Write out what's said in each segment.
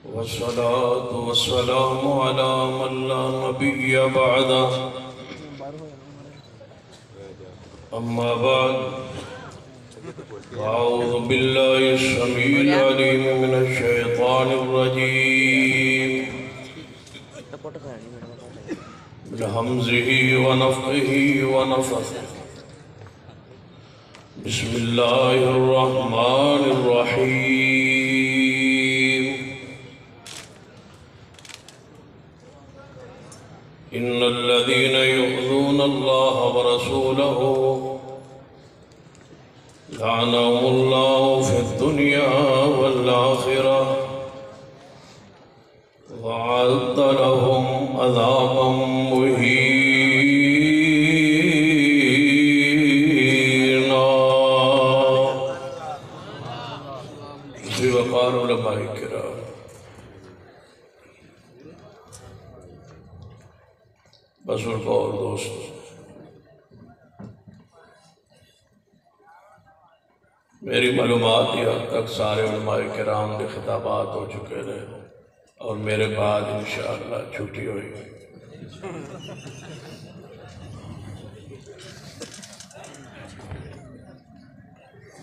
والصلاة والسلام على من لا نبي بعده أما بعد أعوذ بالله السميع العليم من الشيطان الرجيم من همزه ونفخه ونفثه بسم الله الرحمن الرحيم إن الذين يؤذون الله ورسوله لعنهم الله في الدنيا والآخرة وأعد لهم عذابا مهينا. وقار علماء کرام، بزرگ اور دوست، میری معلومات یہ اب تک سارے علماء کرام کے خطابات ہو چکے ہیں اور میرے بعد انشاءاللہ چھٹی ہوئی.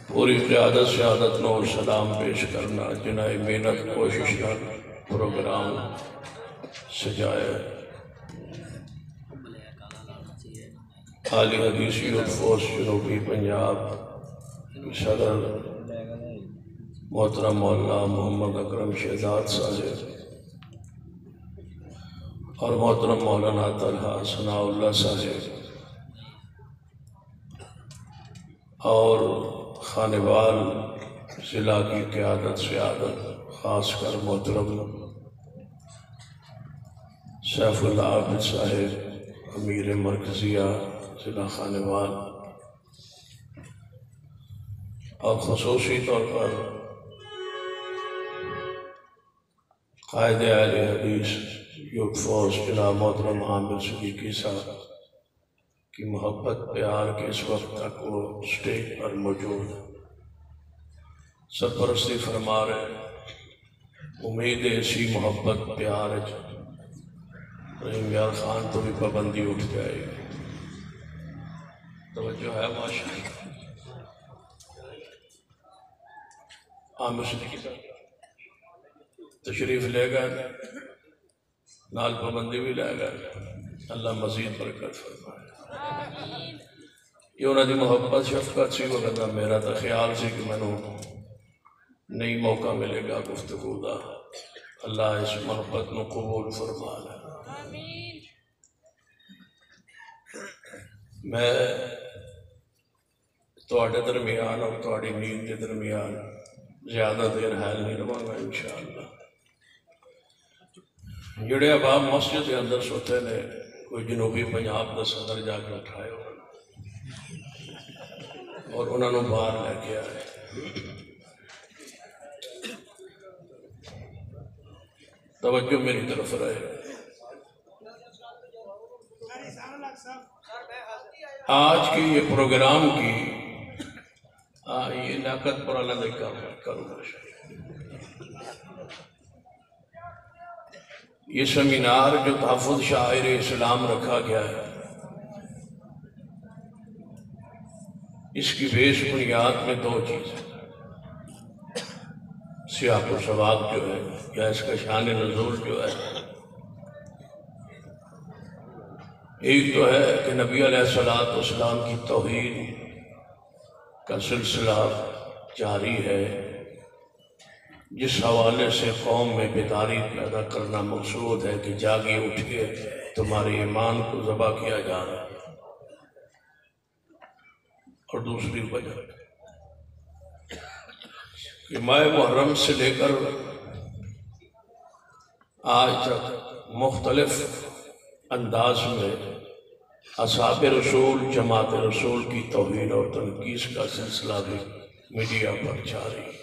پوری قیادت سیادت نور سلام پیش کرنا جنہیں محنت کوشش کر پروگرام سجائے. عالی حدیث یوتھ فورس جنوبی پنجاب صدر محترم مولانا محمد اکرم شہزاد صاحب اور محترم مولانا طلحہ ثناء اللہ صاحب اور خانوال ضلع کی قیادت سیادت، خاص کر محترم سیف اللہ عابد صاحب امیر مرکزیہ ضلع خانوال، اور خصوصی طور پر قائد اہل حدیث یوتھ فورس جناب محترم عامر صدیقی صاحب کی محبت پیار کے اس وقت تک وہ سٹیج پر موجود ہے، سرپرستی فرما رہے. امید ایسی محبت پیار رحیم یار خان تو بھی پابندی اٹھ جائے گی. توجہ ہے ماشاءاللہ. عامر صدیقی صاحب تشریف لے گئے، نال پابندی بھی لے گئے. اللہ مزید برکت فرمائے. یہ انہوں نے محبت شفقت سی وغیرہ میرا تو خیال سی کہ میں نئی موقع ملے گا گفتگو دا. اللہ اس محبت نو قبول فرما لے. میں تواڈے درمیان اور تواڈی نیند کے درمیان زیادہ دیر حال نہیں رہا گا انشاءاللہ. جڑے اباب مسجد کے اندر سوتے نے کوئی جنوبی پنجاب کا صدر جا کے اٹھائے ہو اور انہوں نے باہر لے کے آئے. توجہ میری طرف رہے. آج کی یہ پروگرام کی یہ لیاقت پر اللہ کا کروں. یہ سیمینار جو تحفظ شاعر اسلام رکھا گیا ہے، اس کی بیش بنیاد میں دو چیزیں، سیاق و سباق جو ہے یا اس کا شان نزول جو ہے. ایک تو ہے کہ نبی علیہ السلام کی توحید کا سلسلہ جاری ہے، جس حوالے سے قوم میں بیداری پیدا کرنا مقصود ہے کہ جاگی اٹھئے تمہارے ایمان کو ذبح کیا جا رہا ہے. اور دوسری وجہ کہ ماہ محرم سے لے کر آج تک مختلف انداز میں اصحاب رسول جماعت رسول کی توہین اور تنقید کا سلسلہ بھی میڈیا پر جاری ہے.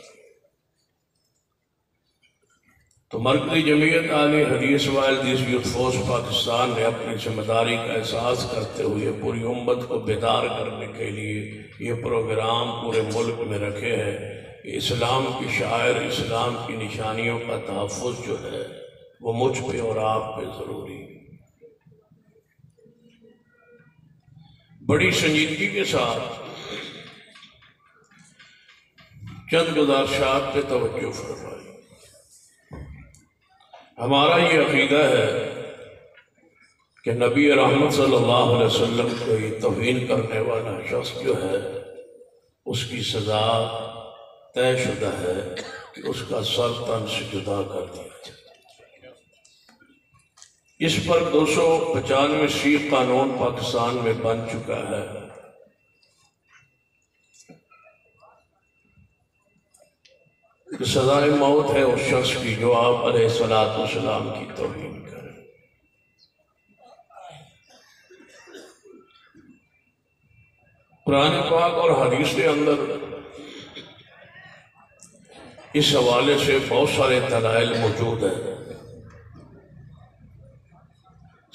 تو مرکزی جمعیت اہل حدیث والحدیث یوتھ فورس پاکستان نے اپنی ذمہ داری کا احساس کرتے ہوئے پوری امت کو بیدار کرنے کے لیے یہ پروگرام پورے ملک میں رکھے ہیں اسلام کی شاعر، اسلام کی نشانیوں کا تحفظ جو ہے وہ مجھ پہ اور آپ پہ ضروری ہے۔ بڑی سنجیدگی کے ساتھ چند گزارشات پہ توجہ فرمائی۔ ہمارا یہ عقیدہ ہے کہ نبی رحمت صلی اللہ علیہ وسلم کو یہ توہین کرنے والا شخص جو ہے اس کی سزا طے شدہ ہے کہ اس کا سر تن سے جدا کر دیا جائے۔ اس پر 295 قانون پاکستان میں بن چکا ہے۔ کہ سزائے موت ہے اس شخص کی جو آپ علیہ السلام کی توہین کرے۔ قرآن پاک اور حدیث کے اندر اس حوالے سے بہت سارے دلائل موجود ہیں۔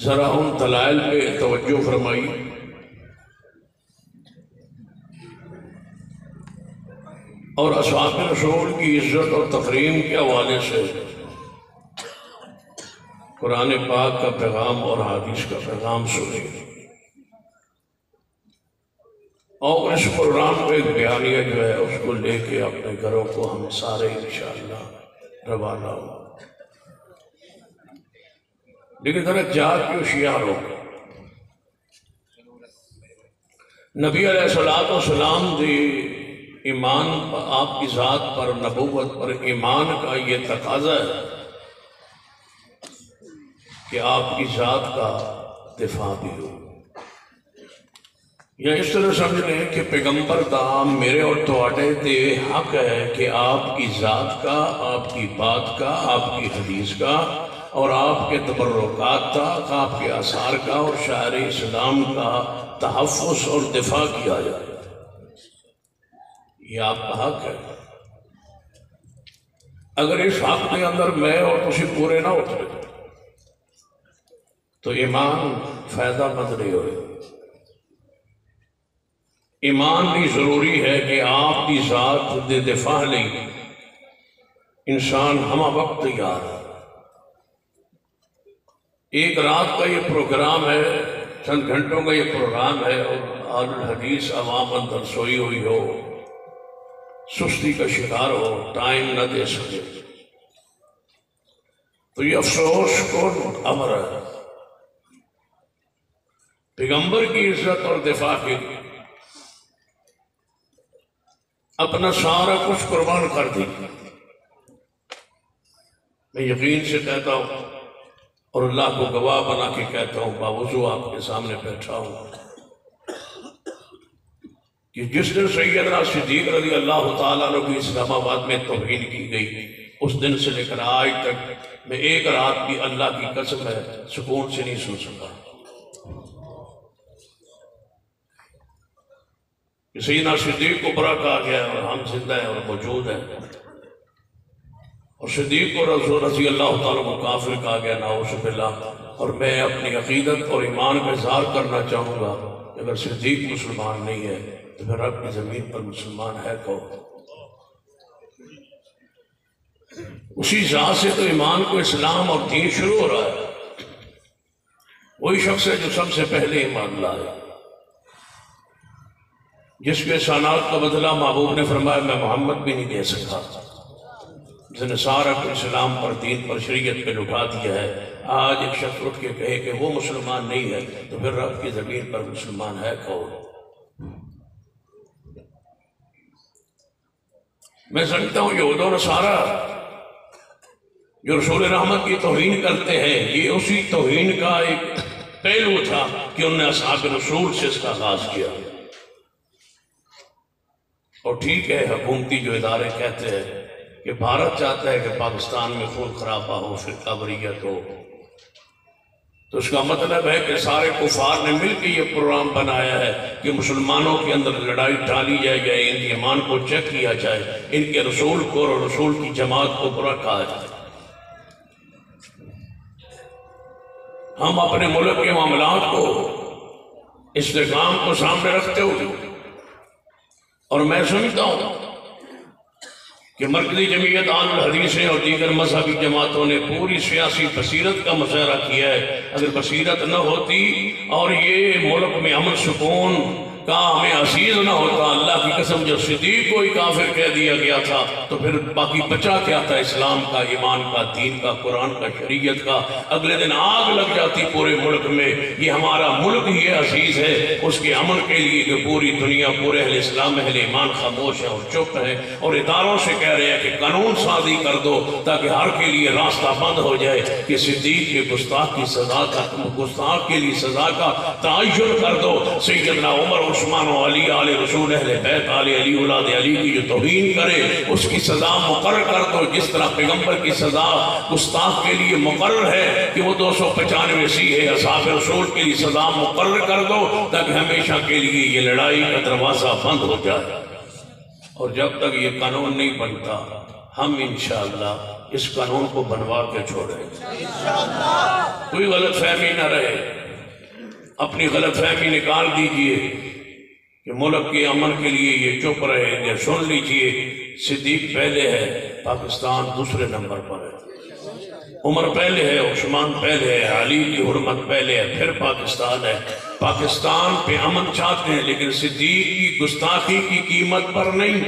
ذرا ان دلائل پہ توجہ فرمائی۔ اور اصحاب رسول کی عزت اور تکریم کے حوالے سے قرآن پاک کا پیغام اور حدیث کا پیغام سنیں۔ اور اس پروگرام کو ایک بیانیہ جو ہے اس کو لے کے اپنے گھروں کو ہم سارے انشاءاللہ روانہ ہوں۔ لیکن ذرا جات کی ہوشیار ہو۔ نبی علیہ السلام دی ایمان آپ کی ذات پر، نبوت پر ایمان کا یہ تقاضا ہے کہ آپ کی ذات کا دفاع بھی ہو۔ یا اس طرح سمجھ لیں کہ پیغمبر دا میرے اور تواڈے تے حق ہے کہ آپ کی ذات کا، آپ کی بات کا، آپ کی حدیث کا اور آپ کے تبرکات کا، آپ کے آثار کا اور شاعر اسلام کا تحفظ اور دفاع کیا جائے۔ یہ آپ کا حق ہے۔ اگر اس حق کے اندر میں اور تسی پورے نہ اترے تو ایمان فائدہ مند نہیں ہوئے۔ ایمان بھی ضروری ہے کہ آپ کی ذات دے دفاع لئی انسان ہمہ وقت تیار ہے۔ ایک رات کا یہ پروگرام ہے، چند گھنٹوں کا یہ پروگرام ہے، اور اہل الحدیث عوام اندر سوئی ہوئی ہو، سستی کا شکار ہو، ٹائم نہ دے سکے تو یہ افسوس کون امر ہے۔ پیغمبر کی عزت اور دفاع کے لیے اپنا سارا کچھ قربان کر دی۔ میں یقین سے کہتا ہوں اور اللہ کو گواہ بنا کے کہتا ہوں، باوضو آپ کے سامنے بیٹھا ہوں، کہ جس دن سیدنا صدیق رضی اللہ تعالیٰ عنہ کی اسلام آباد میں توہین کی گئی، اس دن سے لے کر آج تک میں ایک رات بھی اللہ کی قسم ہے سکون سے نہیں سو سکا۔ سیدنا صدیق کو برا کہا گیا اور ہم زندہ ہیں اور موجود ہیں، اور صدیق کو رضی اللہ تعالیٰ کو کافر کہا گیا، نعوذ باللہ۔ اور میں اپنی عقیدت اور ایمان کا اظہار کرنا چاہوں گا کہ اگر صدیق مسلمان نہیں ہے تو پھر رب کی زمین پر مسلمان ہے کون؟ اسی ذات سے تو ایمان کو اسلام اور دین شروع ہو رہا ہے۔ وہی شخص ہے جو سب سے پہلے ایمان لائے، جس کے احسانات کا بدلہ محبوب نے فرمایا میں محمد بھی نہیں دے سکتا، جس نے سارا کو اسلام پر، دین پر، شریعت پہ لٹا دیا ہے۔ آج ایک شخص اٹھ کے کہے کہ وہ مسلمان نہیں ہے تو پھر رب کی زمین پر مسلمان ہے کون؟ میں سمجھتا ہوں یہود و نصارہ جو رسول رحمت کی توہین کرتے ہیں، یہ اسی توہین کا ایک پہلو تھا کہ انہوں نے اصحاب رسول سے اس کا آغاز کیا۔ اور ٹھیک ہے، حکومتی جو ادارے کہتے ہیں کہ بھارت چاہتا ہے کہ پاکستان میں خون خرابہ ہو، فرقہ واریت ہو، تو اس کا مطلب ہے کہ سارے کفار نے مل کے یہ پروگرام بنایا ہے کہ مسلمانوں کے اندر لڑائی ڈالی جائے، ان کے ایمان کو چیک کیا جائے، ان کے رسول کو اور رسول کی جماعت کو برا کہا جائے۔ ہم اپنے ملک کے معاملات کو، استحکام کو سامنے رکھتے ہوئے، اور میں سمجھتا ہوں کہ مرکزی جمعیت اہل الحدیث اور دیگر مذہبی جماعتوں نے پوری سیاسی بصیرت کا مظاہرہ کیا ہے. اگر بصیرت نہ ہوتی اور یہ ملک میں امن سکون کا ہمیں عزیز نہ ہوتا، اللہ کی قسم جو صدیق کو ہی کافر کہہ دیا گیا تھا تو پھر باقی بچا کیا تھا اسلام کا، ایمان کا، دین کا، قرآن کا، شریعت کا. اگلے دن آگ لگ جاتی پورے ملک میں. یہ ہمارا ملک ہی عزیز ہے، اس کے امن کے لیے کہ پوری دنیا، پورے اہل اسلام، اہل ایمان خاموش ہے اور چپ ہے، اور اداروں سے کہہ رہے ہیں کہ قانون سازی کر دو تاکہ ہر کے لیے راستہ بند ہو جائے کہ صدیق کے گستاخ کی سزا کا، گستاخ کے لیے سزا کا تعین کر دو. سیدنا عمر، عثمان و علی، آل رسول، اہل بیت، آل علی، اولاد علی کی جو توہین کرے اس کی سزا مقرر کر دو، جس طرح پیغمبر کی سزا گستاخ کے لیے مقرر ہے کہ وہ 295 سیئے اصحاب رسول کے لیے سزا مقرر کر دو تاکہ ہمیشہ کے لیے یہ لڑائی کا دروازہ بند ہو جائے. اور جب تک یہ قانون نہیں بنتا ہم انشاءاللہ اس قانون کو بنوا کے چھوڑیں. کوئی غلط فہمی نہ رہے، اپنی غلط فہمی نکال دیجئے کہ ملک کے امن کے لیے یہ چپ رہے گے. سن لیجئے، صدیق پہلے ہے، پاکستان دوسرے نمبر پر ہے. عمر پہلے ہے، عثمان پہلے ہے، علی کی حرمت پہلے ہے، پھر پاکستان ہے. پاکستان پہ امن چاہتے ہیں لیکن صدیق کی گستاخی کی قیمت پر نہیں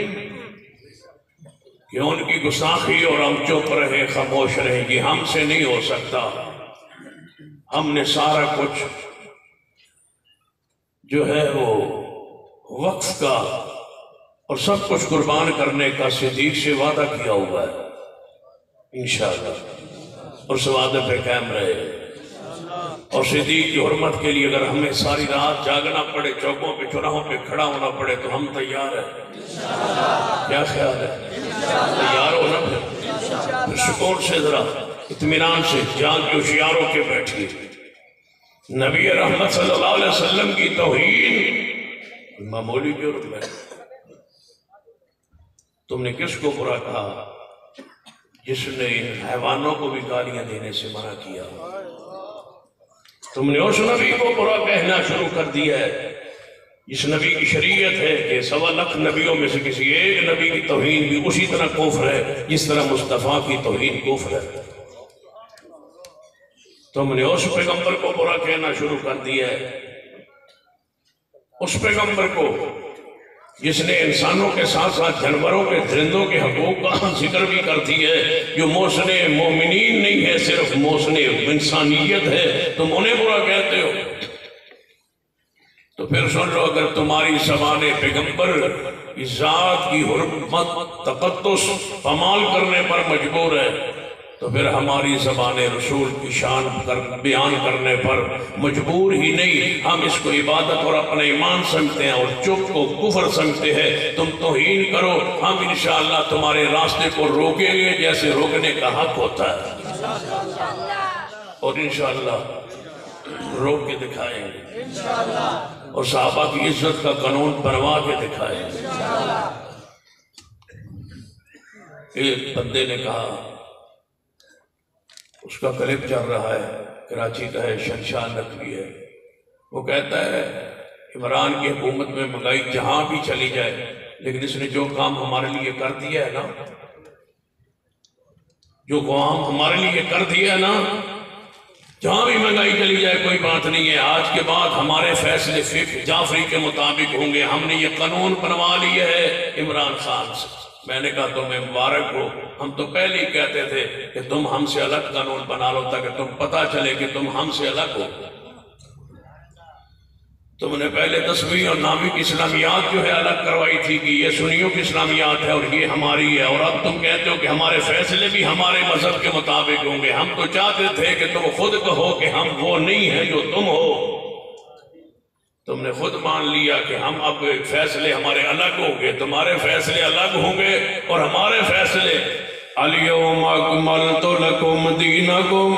کہ ان کی گستاخی اور ہم چپ رہے، خاموش رہے. یہ ہم سے نہیں ہو سکتا. ہم نے سارا کچھ جو ہے وہ وقف کا اور سب کچھ قربان کرنے کا صدیق سے وعدہ کیا ہوا ہے انشاءاللہ، اور اس وعدے پہ قائم رہے. اور صدیق کی حرمت کے لیے اگر ہمیں ساری رات جاگنا پڑے، چوکوں پہ، چوراہوں پہ کھڑا ہونا پڑے تو ہم تیار ہیں. کیا خیال ہے؟ تیار ہو نا؟ پھر سکون سے، ذرا اطمینان سے جان کے ہوشیاروں کے بیٹھیے. نبی رحمت صلی اللہ علیہ وسلم کی توہین معمولی جرم ہے. تم نے کس کو برا کہا؟ جس نے ان حیوانوں کو بھی گالیاں دینے سے منع کیا. تم نے اس نبی کو برا کہنا شروع کر دیا ہے جس نبی کی شریعت ہے کہ 1.25 لاکھ نبیوں میں سے کسی ایک نبی کی توہین بھی اسی طرح کفر ہے جس طرح مصطفیٰ کی توہین کفر ہے. تم نے اس پیغمبر کو برا کہنا شروع کر دیا ہے، اس پیغمبر کو جس نے انسانوں کے ساتھ ساتھ جانوروں کے، درندوں کے حقوق کا ذکر بھی کرتی ہے، جو محسن مومنین نہیں ہے، صرف محسن انسانیت ہے. تم انہیں برا کہتے ہو. تو پھر سن لو، اگر تمہاری زبان پیغمبر کی ذات کی حرمت، تقدس پامال کرنے پر مجبور ہے تو پھر ہماری زبان رسول کی شان بیان کرنے پر مجبور ہی نہیں. ہم اس کو عبادت اور اپنا ایمان سمجھتے ہیں اور چپ کو کفر سمجھتے ہیں. تم توہین کرو، ہم انشاءاللہ تمہارے راستے کو روکیں گے جیسے روکنے کا حق ہوتا ہے، اور انشاءاللہ روک کے دکھائیں گے، اور صحابہ کی عزت کا قانون بنوا کے دکھائیں گے. ایک بندے نے کہا، اس کا کلپ چل رہا ہے، کراچی کا ہے، شہنشاہ نقوی ہے، وہ کہتا ہے عمران کی حکومت میں مہنگائی جہاں بھی چلی جائے لیکن اس نے جو کام ہمارے لیے کر دیا ہے نا، جو کام ہمارے لیے کر دیا ہے نا، جہاں بھی مہنگائی چلی جائے کوئی بات نہیں ہے. آج کے بعد ہمارے فیصلے فقہ جعفری کے مطابق ہوں گے. ہم نے یہ قانون بنوا لیا ہے عمران خان سے. میں نے کہا تمہیں مبارک ہو، ہم تو پہلے ہی کہتے تھے کہ تم ہم سے الگ قانون بنا لو تاکہ تم پتہ چلے کہ تم ہم سے الگ ہو. تم نے پہلے 10ویں اور 9ویں کی اسلامیات جو ہے الگ کروائی تھی کہ یہ سنیوں کی اسلامیات ہے اور یہ ہماری ہے، اور اب تم کہتے ہو کہ ہمارے فیصلے بھی ہمارے مذہب کے مطابق ہوں گے. ہم تو چاہتے تھے کہ تم خود کہو کہ ہم وہ نہیں ہیں جو تم ہو. تم نے خود مان لیا کہ ہم اب فیصلے ہمارے الگ ہوں گے، تمہارے فیصلے الگ ہوں گے اور ہمارے فیصلے الیوم اکملت لکم دینکم،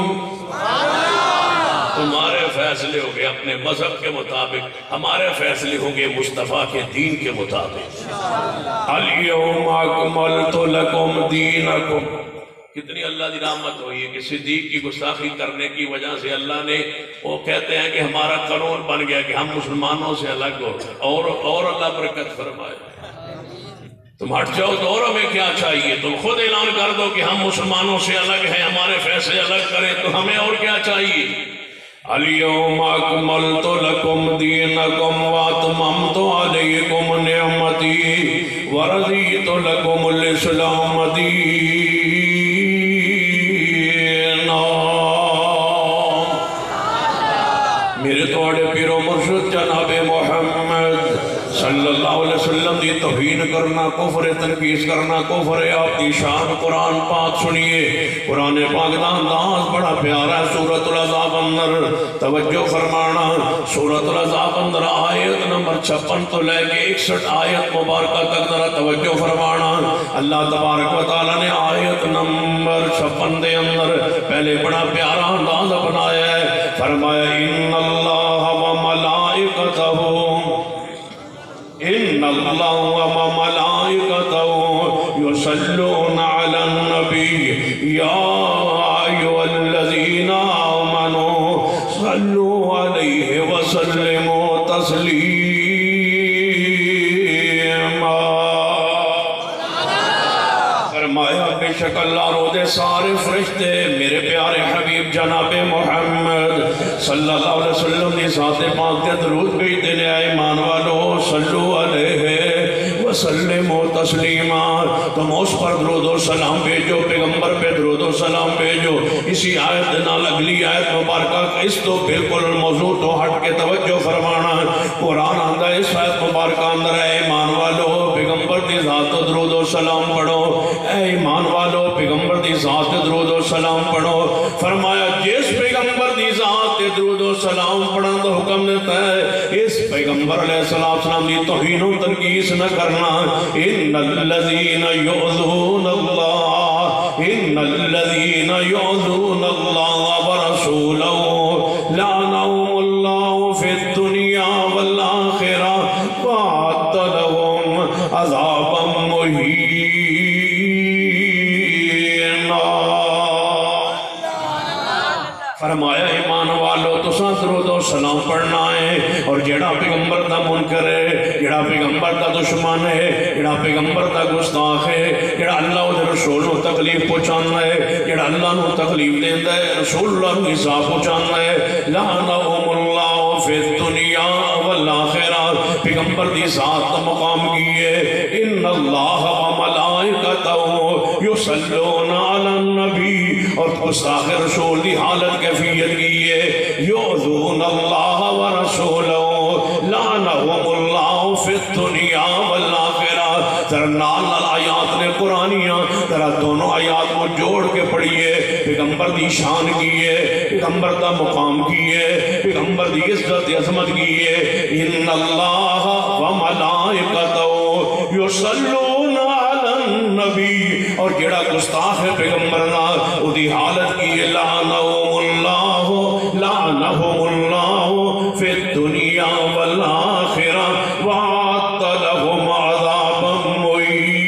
تمہارے فیصلے ہوں گے اپنے مذہب کے مطابق، ہمارے فیصلے ہوں گے مصطفیٰ کے دین کے مطابق. الیوم اکملت لکم دینکم. کتنی اللہ دی رحمت ہوئی ہے کہ صدیق کی گستاخی کرنے کی وجہ سے اللہ نے، وہ کہتے ہیں کہ ہمارا قانون بن گیا کہ ہم مسلمانوں سے الگ ہو، اور اللہ برکت فرمائے. تم ہٹ جاؤ تو اور ہمیں کیا چاہیے؟ تم خود اعلان کر دو کہ ہم مسلمانوں سے الگ ہیں، ہمارے فیصلے الگ کریں، تو ہمیں اور کیا چاہیے؟ اليوم اکملت لکم دینکم واتممت علیکم نعمتی ورضیت لکم الاسلام دینا۔ میرے توڑے پیر و مرشد جناب محمد صلی اللہ علیہ وسلم دی توہین کرنا، کفر تنقیص کرنا کفر ہے۔ آپ دی شان قرآن پاک سنیے، قرآن پاک دا انداز بڑا پیارا ہے۔ سورۃ الاحزاب اندر توجہ فرمانا، سورۃ الاحزاب اندر آیت نمبر 56 تو لے کے 61 آیت مبارکہ تک ذرا توجہ فرمانا۔ اللہ تبارک و تعالیٰ نے آیت نمبر 56 دے اندر پہلے بڑا پیارا انداز اپنایا ہے، فرمایا ان اللہ و ملائکتہ ان اللہ و ملائکتہ یصلون علی النبی یا ایھا الذین آمنوا صلوا علیہ وسلموا تسلیما۔ فرمایا بے شک اللہ رو دے سارے فرشتے میرے پیارے حبیب جناب محمد صلی اللہ علیہ وسلم دی ذات پاک تے درود بھیجتے نے۔ اے ایمان والو صلو علیہ وسلموا تسلیما، تم اس پر درود و سلام بھیجو، پیغمبر پہ درود و سلام بھیجو۔ اسی آیت نال اگلی آیت مبارکہ اس تو بالکل موضوع تو ہٹ کے توجہ فرمانا۔ قرآن آندہ اس آیت مبارکہ اندر اے ایمان والو پیغمبر دی ذات درود و سلام پڑھو، اے ایمان والو پیغمبر دی ذات درود و سلام پڑھو۔ فرمایا جس پیغمبر دی ذات درود و سلام پڑھن دا حکم دیتا ہے، اس پیغمبر علیہ السلام دی توہین و تنقیص نہ کرنا۔ ان الذین یؤذون اللہ ان الذین یؤذون اللہ ورسولہ لعنہم اللہ فی الدنیا والآخرہ وأعد لهم عذابا مہینا۔ فرمایا ایمان والو تساں درود و سلام پڑھنا ہے، اور جیڑا پیغمبر دا منکر ہے، جیڑا پیغمبر دا دشمن ہے، جیڑا پیغمبر دا گستاخ ہے، جیڑا اللہ و رسول نو تکلیف پہنچانا ہے، جیڑا اللہ نو تکلیف دیندا ہے، رسول اللہ نو ایذا پہنچانا ہے، لعنہم اللہ فی الدنیا والآخرہ، پیغمبر دی ذات کا مقام کیے۔ ان اللہ و ملائکتہ یصلون علی النبی، اور گستاخ رسول دی حالت کیفیت کیے، یؤذون اللہ ورسولہ لعنہم اللہ فی الدنیا والآخرہ۔ ذرا نال آیات نے قرآنیاں ذرا دونوں آیات کو جوڑ کے پڑھیے، پیغمبر دی شان کیے، پیغمبر دا مقام کیے، پیغمبر دی عزت عظمت کیے۔ ان اللہ و ملائکتہ یصلون علی النبی، اور جڑا گستاخ ہے پیغمبر نال او دی حالت کی لعنہم اللہ فی الدنیا والآخرہ وأعد لهم عذابا مہینا۔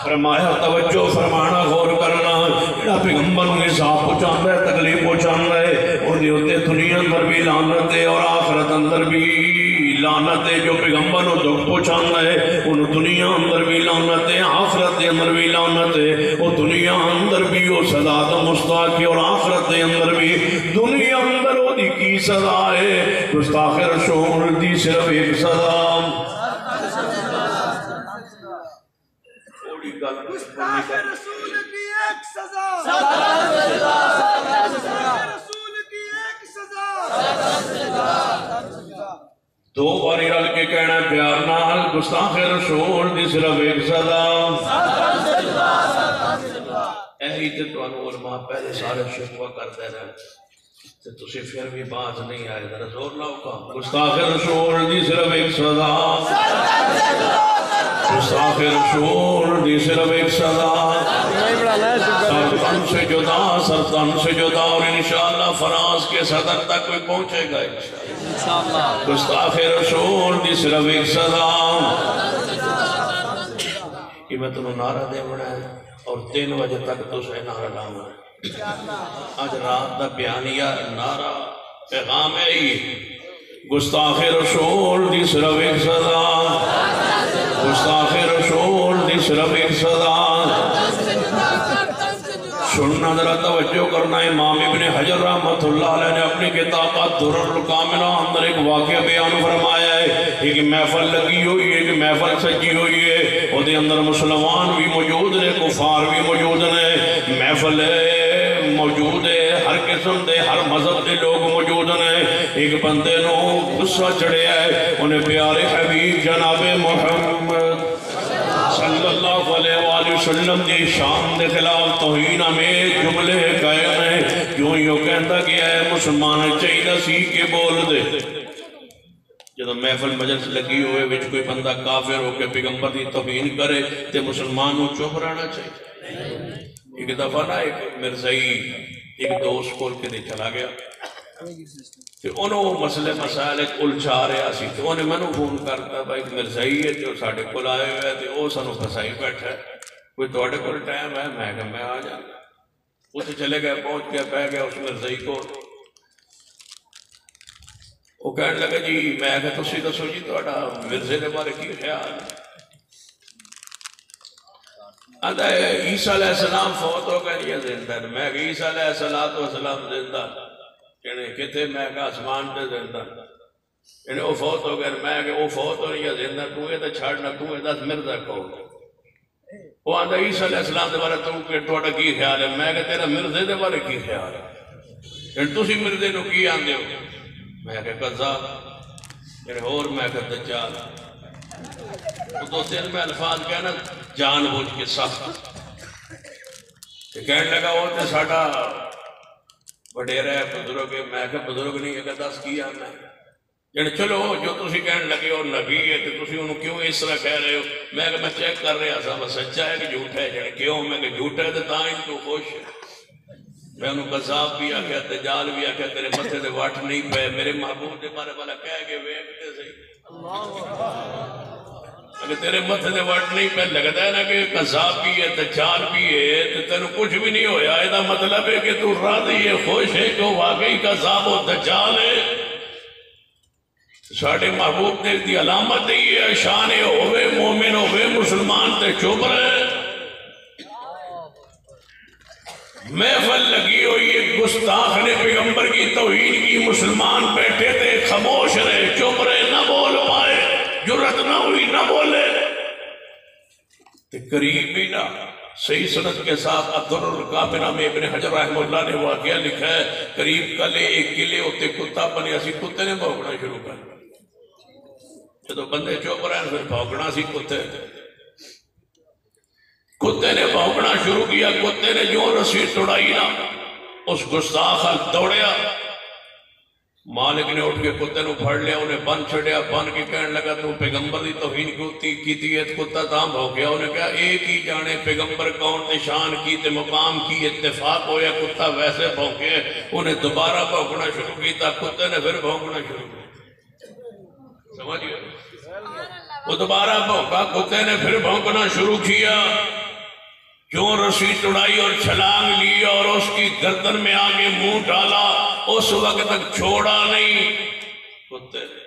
فرمایا توجہ فرمانا، غور کرنا، جڑا پیغمبر نے حساب پہنچانا ہے، تکلیف پہنچانا ہے، اور دیوتے دنیا اندر بھی لعنت ہے اور آخرت اندر بھی لعنت ہے۔ جو پیغمبر نو دکھ پہنچانا ہے انہوں دنیا اندر بھی لعنت ہے، آخرت اندر بھی لعنت ہے۔ وہ دنیا اندر بھی وہ سزا دا مستحق ہے، اور آخرت اندر بھی دنیا اندر وہ دی کی سزا ہے۔ گستاخ رسول دی صرف ایک سزا، گستاخ رسول کی ایک سزا، رسول کی ایک سزا۔ دو باری رل کے کہنا ہے پیار نال، گستاخ رسول دی صرف ایک سزا۔ ایہی تے تو انہوں علماء پہلے سارے شکوہ کرتے رہے، تے تسی پھر بھی باز نہیں آئے، ذرا زور لاؤ کا۔ گستاخ رسول دی صرف ایک سزا، گستاخ رسول دی صرف ایک سزا، سرطن سے جدا، سرطن سے جدا، اور انشاءاللہ فراز کے صدر تک کوئی پہنچے گا انشاءاللہ۔ گستاخ رسول دی صرف ایک سزا۔ کہ میں تنہوں نعرہ دے بڑھا ہے اور 3 بجے تک تو سے نعرہ لاؤں آج رات دا بیانیہ نعرہ پیغام ہے یہ گستاخ رسول دی صرف ایک سزا، گستاخ رسول دی صرف ایک سزا۔ سننا ذرا توجہ کرنا، امام ابن حجر رحمت اللہ علیہ نے اپنی کتاب الدرر الکاملہ اندر ایک واقعہ بیان فرمایا ہے۔ ایک محفل لگی ہوئی ہے، ایک محفل سجی ہوئی ہے، اور دے اندر مسلمان بھی موجود نے، کفار بھی موجود نے، محفل موجود ہے، ہر قسم دے ہر مذہب دے لوگ موجود نے۔ ایک بندے نو غصہ چڑھے ہے، انہیں پیارے حبیب جناب محمد صلی اللہ علیہ وآلہ وسلم دی شان دے خلاف توہین میں جملے قائم ہیں، یوں کہندا کہ اے مسلمان چاہیے سی کے بول دے۔ جب محفل مجلس لگی ہوئے وچ کوئی بندہ کافر ہو کے پیغمبر دی توہین کرے تے مسلمان چپ رہنا چاہیے۔ ایک دفعہ نا ایک مرزائی ایک دوست کھول کے دے چلا گیا، کہ انہوں مسئلے مسائل الجھا رہا سی، تو انہیں میں نے فون کرتا بھائی مرزائی ہے جو ساڑھے کل آئے ہوئے تھے، وہ سانو پھسائی بیٹھا ہے، کوئی توڑے کل ٹائم ہے؟ میں کہا میں آ جانا۔ اسے چلے گئے، پہنچ گیا، پہ گیا اس مرزائی کو۔ وہ کہنے لگا جی میں کہا تسی دسو جی توڑا مرزے دے بارے کی خیال ہے؟ آدھا عیسیٰ علیہ السلام فوت ہو گئے یا زندہ ہے؟ میں کہا عیسیٰ علیہ السلام زندہ کہنے کہتے میں کہا آسمان تے زندہ یعنی وہ فوت ہو گئے، میں کہا وہ فوت ہو یا زندہ، تو یہ تو چھاڑنا، تو یہ دس مرزا کہو۔ وہ آدھا عیسیٰ علیہ السلام دے بارے توڑا کی خیال ہے؟ میں کہا تیرا مرزے دے بارے کی خیال ہے؟ یعنی تسی مرزے نو کی آندے ہو؟ میں کہا قذاب، یعنی اور میں کہا دجال۔ وہ دو تین میں الفاظ کہنا جان بوجھ کے سخت کہنے لگا وہ تے ساڑھا وڈیرہ ہے بزرگ ہے۔ میں کہا بزرگ نہیں ہے، کہا دس کیا میں یعنی چلو جو تسی کہنے لگے اور نبی ہے تو تسی انہوں کیوں اس طرح کہہ رہے ہو؟ میں کہا میں چیک کر رہا تھا وہ سچا ہے کہ جھوٹا ہے، یعنی کیوں؟ میں کہا جھوٹا ہے تو تائیں تو خوش ہے۔ میں انہوں قذاب بھی آکھیا، دجال بھی آکھیا، تیرے متھے دے واٹ نہیں پہ، میرے محبوب دے بارے والا کہہ کے ویکھتے سے اگر تیرے متھے دے واٹ نہیں پہ لگتا ہے نا کہ قذاب بھی ہے، دجال بھی ہے، تو تینوں کچھ بھی نہیں ہویا۔ ایدہ مطلب ہے کہ تو راضی ہے، خوش ہے کہ واقعی قذاب و دجال ہے۔ ساڑھے محبوب دے دی علامت ہے شان ہوئے مومن ہوئے مسلمان تے چپ رہے۔ محفل لگی ہوئی ایک گستاخ نے پیغمبر کی توہین کی، مسلمان بیٹھے تھے خاموش رہے، چپ رہے، نہ بول پائے، جرت نہ ہوئی نہ بولے۔ قریب ہی نہ صحیح سند کے ساتھ الدرر الکاملہ میں ابن حجر رحمہ اللہ نے واقعہ لکھا ہے، قریب کلے ایک قلعے ہوتے کتا بنیا سی، کتے نے بھونکنا شروع کر جب بندے چپ رہے پھر بھونکنا سی کتے نے بھونکنا شروع کیا۔ کتے نے جو رسی توڑائی نا اس گستاخ دوڑیا، مالک نے اٹھ کے کتے نو پھڑ لیا، انہیں بن چھڑیا، بن کے کہنے لگا تو پیغمبر دی توہین کی تھی، کتا تاں بھونکیا۔ انہیں کہا ایک ہی جانے پیغمبر کون تے شان کی تے مقام کی اتفاق ہویا، کتا ویسے بھونکے۔ انہیں دوبارہ بھونکنا شروع کیتا، کتے نے پھر بھونکنا شروع کیا، سمجھئے؟ وہ دوبارہ بھونکا، کتے نے پھر بھونکنا شروع کیا، کیوں رسی توڑائی اور چھلانگ لی اور اس کی گردن میں آگے منہ ڈالا، اس وقت تک چھوڑا نہیں کتے نے،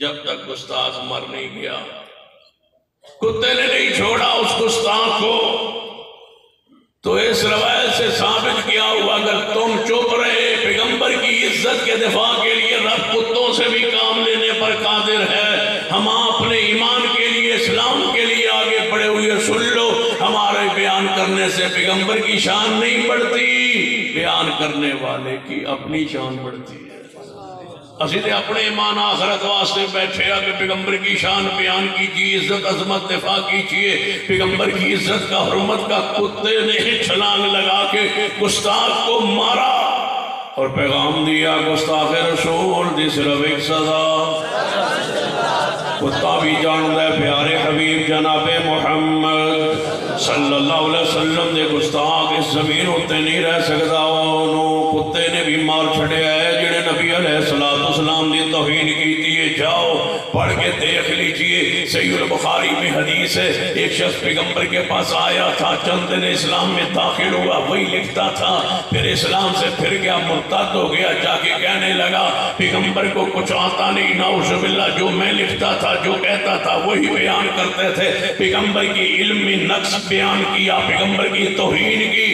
جب تک گستاخ مر نہیں گیا۔ کتے نے نہیں چھوڑا اس گستاخ کو۔ تو اس روایت سے ثابت کیا ہوا اگر تم چپ رہے پیغمبر کی عزت کے دفاع کے لیے رب کتوں سے بھی کام لینے پر قادر ہے۔ ہم اپنے ایمان کے لیے اسلام کے لیے آگے بڑھے ہوئے سن لو، ہمارے بیان کرنے سے پیغمبر کی شان نہیں بڑھتی، بیان کرنے والے کی اپنی شان بڑھتی ہے۔ اسی نے اپنے ایمان آخرت واسطے بیٹھے آگے پیغمبر کی شان بیان کیجیے، عزت عظمت دفاع کیجیے، پیغمبر کی عزت کا حرمت کا کتے نے چھلانگ لگا کے گستاخ کو مارا اور پیغام دیا گستاخ رسول دی صرف ایک سزا۔ کتا بھی جاندہ ہے پیارے حبیب جناب محمد صلی اللہ علیہ وسلم دے گستاخ اس زمین ہوتے نہیں رہ سکتا، کتے نے بھی مار چھڑے ہے جنہیں نبی علیہ السلام دی توہین کی تھی، جاؤ پڑھ کے دیکھ لیجئے۔ صحیح البخاری میں حدیث ہے، ایک شخص پیغمبر کے پاس آیا تھا، چند دن اسلام میں داخل ہوا، وہی لکھتا تھا، پھر اسلام سے پھر گیا، مرتد ہو گیا، جا کے کہنے لگا پیغمبر کو کچھ آتا نہیں، نعوذ باللہ، جو میں لکھتا تھا جو کہتا تھا وہی بیان کرتے تھے، پیغمبر کی علم میں نقص بیان کیا، پیغمبر کی توہین کی۔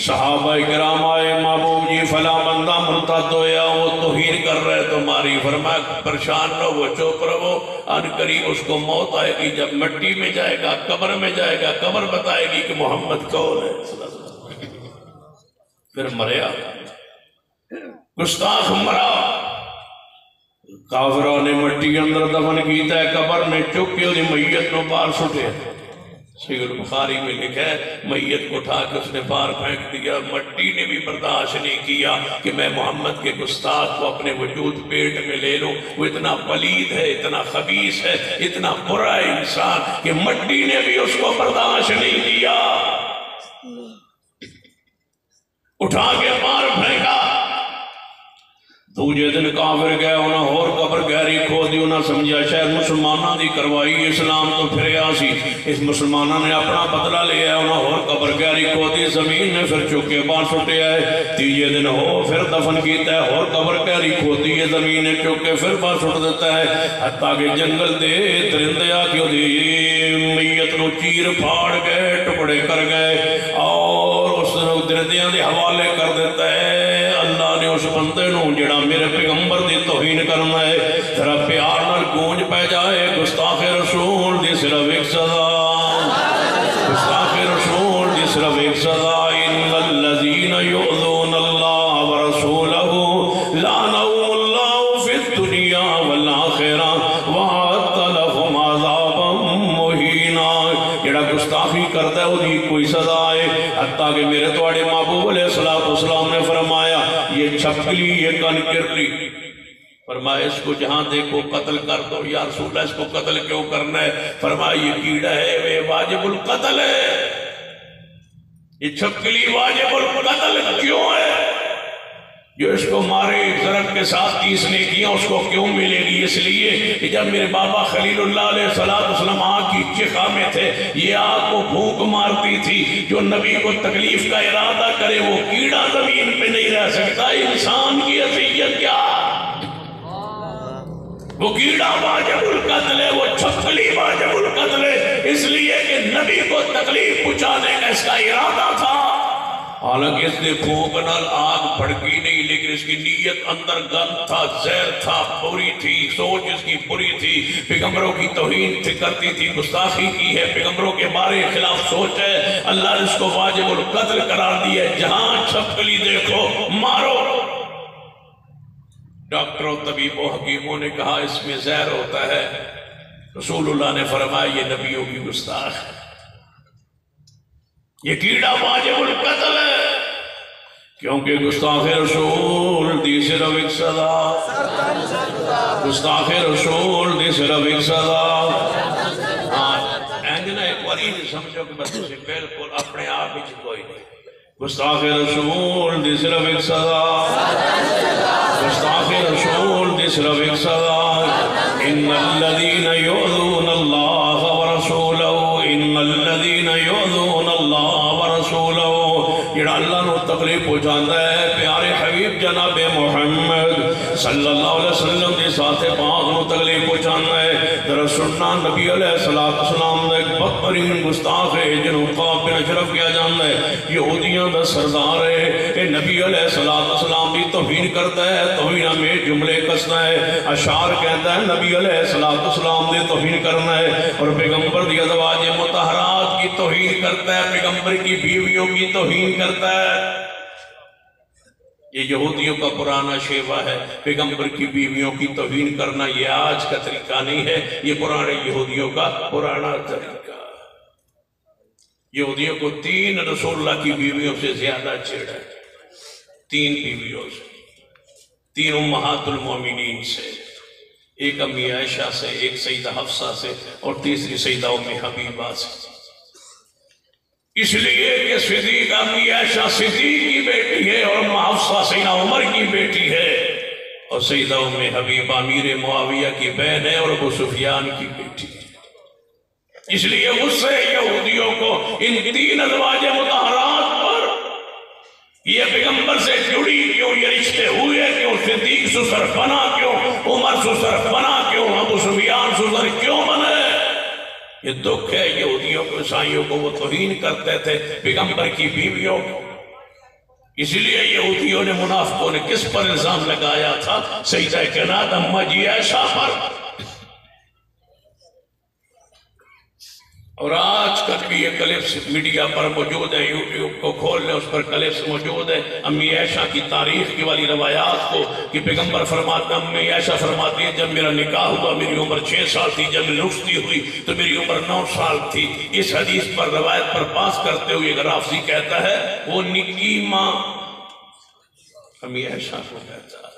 صحابہ کرام آئے، محبوب جی فلاں بندہ مرتد ہویا، وہ توہین کر رہے تمہاری، فرمایا پریشان نہ وہ چپ رہو، ان قریب اس کو موت آئے گی، جب مٹی میں جائے گا، قبر میں جائے گا، قبر بتائے گی کہ محمد کون ہے۔ پھر مریا، گستاخ مرا، کافروں نے مٹی اندر دفن کیتا ہے، قبر نے چک کے انہیں میت نو باہر سٹے۔ صحیح البخاری میں لکھا ہے میت کو اٹھا کے اس نے باہر پھینک دیا، مٹی نے بھی برداشت نہیں کیا کہ میں محمد کے گستاخ کو اپنے وجود پیٹ میں لے لوں، وہ اتنا پلید ہے، اتنا خبیث ہے، اتنا برا ہے انسان کہ مٹی نے بھی اس کو برداشت نہیں کیا، اٹھا کے باہر پھینکا۔ دوجے دن کافر گئے، انہاں اور قبر گہری کھو دی، انہاں سمجھا شاید مسلمانہ دی کروائی اسلام تو پھر آسی، اس مسلمانہ نے اپنا بدلہ لیا، انہاں اور قبر گہری کھو دی، زمین نے پھر چکے باہر سٹے آئے، تیجے دن ہو پھر دفن کیتا ہے، اور قبر گہری کھو دی، یہ زمین نے چکے پھر باہر سٹ دیتا ہے، حتیٰ کہ جنگل دے درندے آ کے دی میت نو چیر پھاڑ گئے، ٹکڑے کر گئے، اور اس درندیاں دے حوالے کر دیتا ہے۔ اللہ نے اس بندے نو جڑا میرے پیغمبر دی توہین کرنا ہے، ذرا پیار نال گونج پہ جائے، گستاخ رسول دی صرف ایک سزا، گستاخ رسول دی صرف ایک سزا، ان الذین یؤذون اللہ ورسولہ لعنہم اللہ فی الدنیا والآخرہ وأعد لهم عذابا مہینا۔ جڑا گستاخی کرتا ہے وہ دی کوئی سزا ہے، حتیٰ کہ میرے توڑے محبوب علیہ السلام نے فرمایا یہ چھپکلی، یہ کنکرلی، فرمایا اس کو جہاں دیکھو قتل کر دو۔ یا رسول اللہ اس کو قتل کیوں کرنا ہے؟ فرمایا یہ کیڑا ہے، وہ واجب القتل ہے، یہ چھپکلی واجب القتل کیوں ہے؟ جو اس کو مارے ضرب کے ساتھ 30 نیکیاں اس کو کیوں ملے گی؟ اس لیے کہ جب میرے بابا خلیل اللہ علیہ السلام آگ کی چخا میں تھے، یہ آگ کو بھوک مارتی تھی، جو نبی کو تکلیف کا ارادہ کرے وہ کیڑا زمین پہ نہیں رہ سکتا۔ انسان کی اذیت کیا؟ وہ کیڑا واجب القتل ہے، وہ چھپکلی واجب القتل ہے، اس لیے کہ نبی کو تکلیف پہنچانے کا اس کا ارادہ تھا۔ حالانکہ اس نے پھونک نال آگ بھڑکی نہیں، لیکن اس کی نیت اندر گند تھا، زہر تھا، بری تھی، سوچ اس کی بری تھی، پیغمبروں کی توہین کرتی تھی، گستاخی کی ہے، پیغمبروں کے بارے خلاف سوچ ہے، اللہ نے اس کو واجب القتل قرار دیا ہے۔ جہاں چھپکلی دیکھو مارو۔ ڈاکٹروں، طبیبوں، حکیموں نے کہا اس میں زہر ہوتا ہے، رسول اللہ نے فرمایا یہ نبیوں کی گستاخ ہے، یہ کیڑا واجب القتل ہے، کیونکہ گستاخ رسول دی صرف ایک سزا، گستاخ رسول دی صرف ایک سزا۔ اینجنا ایک واری نہیں سمجھو کہ بس اسے بالکل اپنے آپ ہی کوئی نہیں، گستاخ رسول دی صرف ایک سزا، گستاخ رسول دی صرف ایک سزا۔ ان الذین یؤذون اللہ ورسولہ، ان الذین یؤذون اللہ ورسولہ، جڑا اللہ نو تکلیف پہنچاندا ہے پیارے حبیب جناب محمد صلی اللہ علیہ وسلم دی ساتھ پاک نو تکلیف پہنچاندا ہے۔ ذرا سننا نبی علیہ السلام دا ایک بدترین گستاخ ہے جنہوں قاب بن اشرف کیا جاندا ہے، یہودیاں دا سردار ہے، کہ نبی علیہ السلام بھی توہین کرتا ہے، توہین میں جملے کسنا ہے، اشعار کہتا ہے نبی علیہ السلام دے توہین کرنا ہے، اور پیغمبر دی ازواج مطہرات کی توہین کرتا ہے، پیغمبر کی بیویوں کی توہین کرتا ہے۔ یہ یہودیوں کا پرانا شیوہ ہے، پیغمبر کی بیویوں کی توہین کرنا، یہ آج کا طریقہ نہیں ہے، یہ پرانے یہودیوں کا پرانا طریقہ۔ یہودیوں کو 3 رسول اللہ کی بیویوں سے زیادہ چھیڑا ہے، 3 بیویوں سے، 3 امہات المومنین سے، ایک امی عائشہ سے، ایک سیدہ حفصہ سے، اور تیسری سیدہ ام حبیبہ سے۔ اس لیے کہ صدیق امی عائشہ صدیق کی بیٹی ہے، اور ام حفصہ سیدہ عمر کی بیٹی ہے، اور سیدہ ام حبیبہ امیر معاویہ کی بہن ہے اور ابو سفیان کی بیٹی، اس لیے اس سے یہودیوں کو ان 3 ازواج مطہرات پر یہ پیغمبر سے جڑی کیوں، یہ رشتے ہوئے کیوں، صدیق سسر بنا کیوں، عمر سسر بنا کیوں، ابو سفیان سسر کیوں بنے؟ یہ دکھ ہے یہودیوں کو، عیسائیوں کو، وہ توہین کرتے تھے پیغمبر کی بیویوں کو، اس لیے یہودیوں نے، منافقوں نے کس پر الزام لگایا تھا؟ سیدہ کائنات اماں جی عائشہ پر۔ اور آج کل بھی یہ کلپس میڈیا پر موجود ہیں، یوٹیوب کو کھول لیں، اس پر کلپس موجود ہیں امی عائشہ کی تاریخ کی والی روایات کو، کہ پیغمبر فرماتے، امی عائشہ فرماتی ہے جب میرا نکاح ہوا میری عمر 6 سال تھی، جب میری رخصتی ہوئی تو میری عمر 9 سال تھی۔ اس حدیث پر روایت پر پاس کرتے ہوئے غرافسی کہتا ہے وہ نکی ماں امی عائشہ کو کہتا ہے،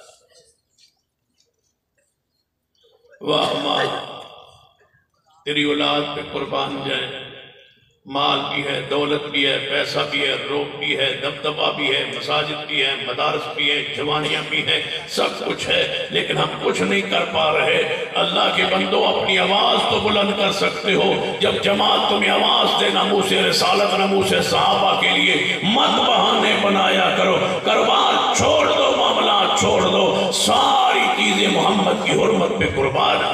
واہ ماں تیری اولاد پہ قربان جائے، مال بھی ہے، دولت بھی ہے، پیسہ بھی ہے، روب بھی ہے، دبدبہ بھی ہے، مساجد بھی ہے، مدارس بھی ہے، جوانیاں بھی ہیں، سب کچھ ہے، لیکن ہم کچھ نہیں کر پا رہے۔ اللہ کے بندو اپنی آواز تو بلند کر سکتے ہو، جب جماعت تمہیں آواز دے ناموس رسالت ناموس صحابہ کے لیے، مت بہانے بنایا کرو، کاروبار چھوڑ دو، معاملات چھوڑ دو، ساری چیزیں محمد کی حرمت پہ قربان آ۔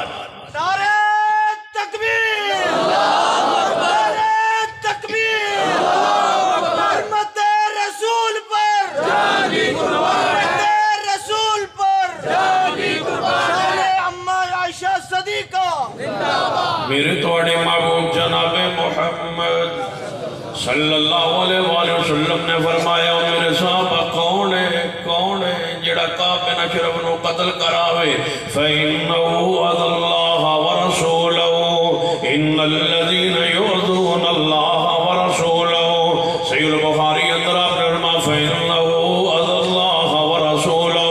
میرے توڑے محبوب جناب محمد صلی اللہ علیہ وآلہ وسلم نے فرمایا میرے صحابہ کون ہے جڑا کعب بن اشرف نو قتل کراوے فَإِنَّهُ أَذَى اللَّهَ وَرَسُولَهُ إِنَّ الَّذِينَ يُؤْذُونَ اللَّهَ وَرَسُولَهُ صحیح البخاری اندر آپ نے فرمایا فَإِنَّهُ أَذَى اللَّهَ وَرَسُولَهُ،